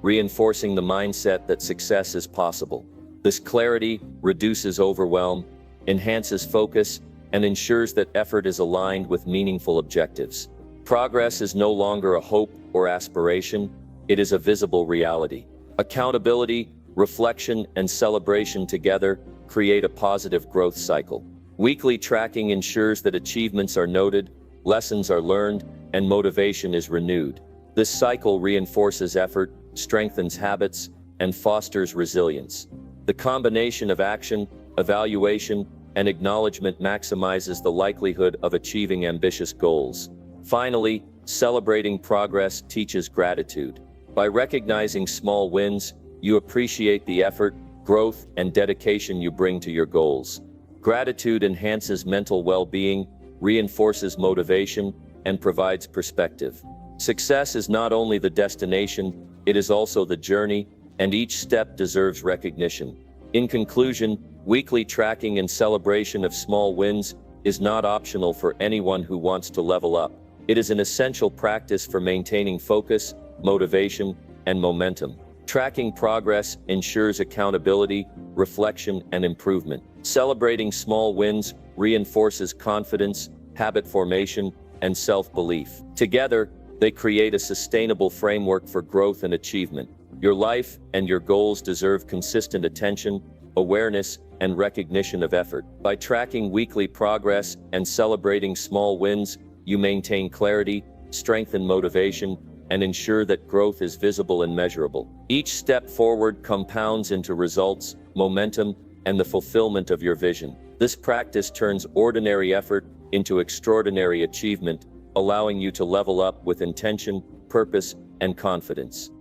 reinforcing the mindset that success is possible. This clarity reduces overwhelm, enhances focus, and ensures that effort is aligned with meaningful objectives. Progress is no longer a hope or aspiration, it is a visible reality. Accountability, reflection, and celebration together create a positive growth cycle. Weekly tracking ensures that achievements are noted, lessons are learned, and motivation is renewed. This cycle reinforces effort, strengthens habits, and fosters resilience. The combination of action, evaluation, and acknowledgement maximizes the likelihood of achieving ambitious goals. Finally, celebrating progress teaches gratitude. By recognizing small wins, you appreciate the effort, growth, and dedication you bring to your goals. Gratitude enhances mental well-being, reinforces motivation, and provides perspective. Success is not only the destination, it is also the journey, and each step deserves recognition. In conclusion, weekly tracking and celebration of small wins is not optional for anyone who wants to level up. It is an essential practice for maintaining focus, motivation, and momentum. Tracking progress ensures accountability, reflection, and improvement. Celebrating small wins reinforces confidence, habit formation, and self-belief. Together, they create a sustainable framework for growth and achievement. Your life and your goals deserve consistent attention, awareness, and recognition of effort. By tracking weekly progress and celebrating small wins, you maintain clarity, strengthen motivation, and ensure that growth is visible and measurable. Each step forward compounds into results, momentum, and the fulfillment of your vision. This practice turns ordinary effort into extraordinary achievement, allowing you to level up with intention, purpose, and confidence.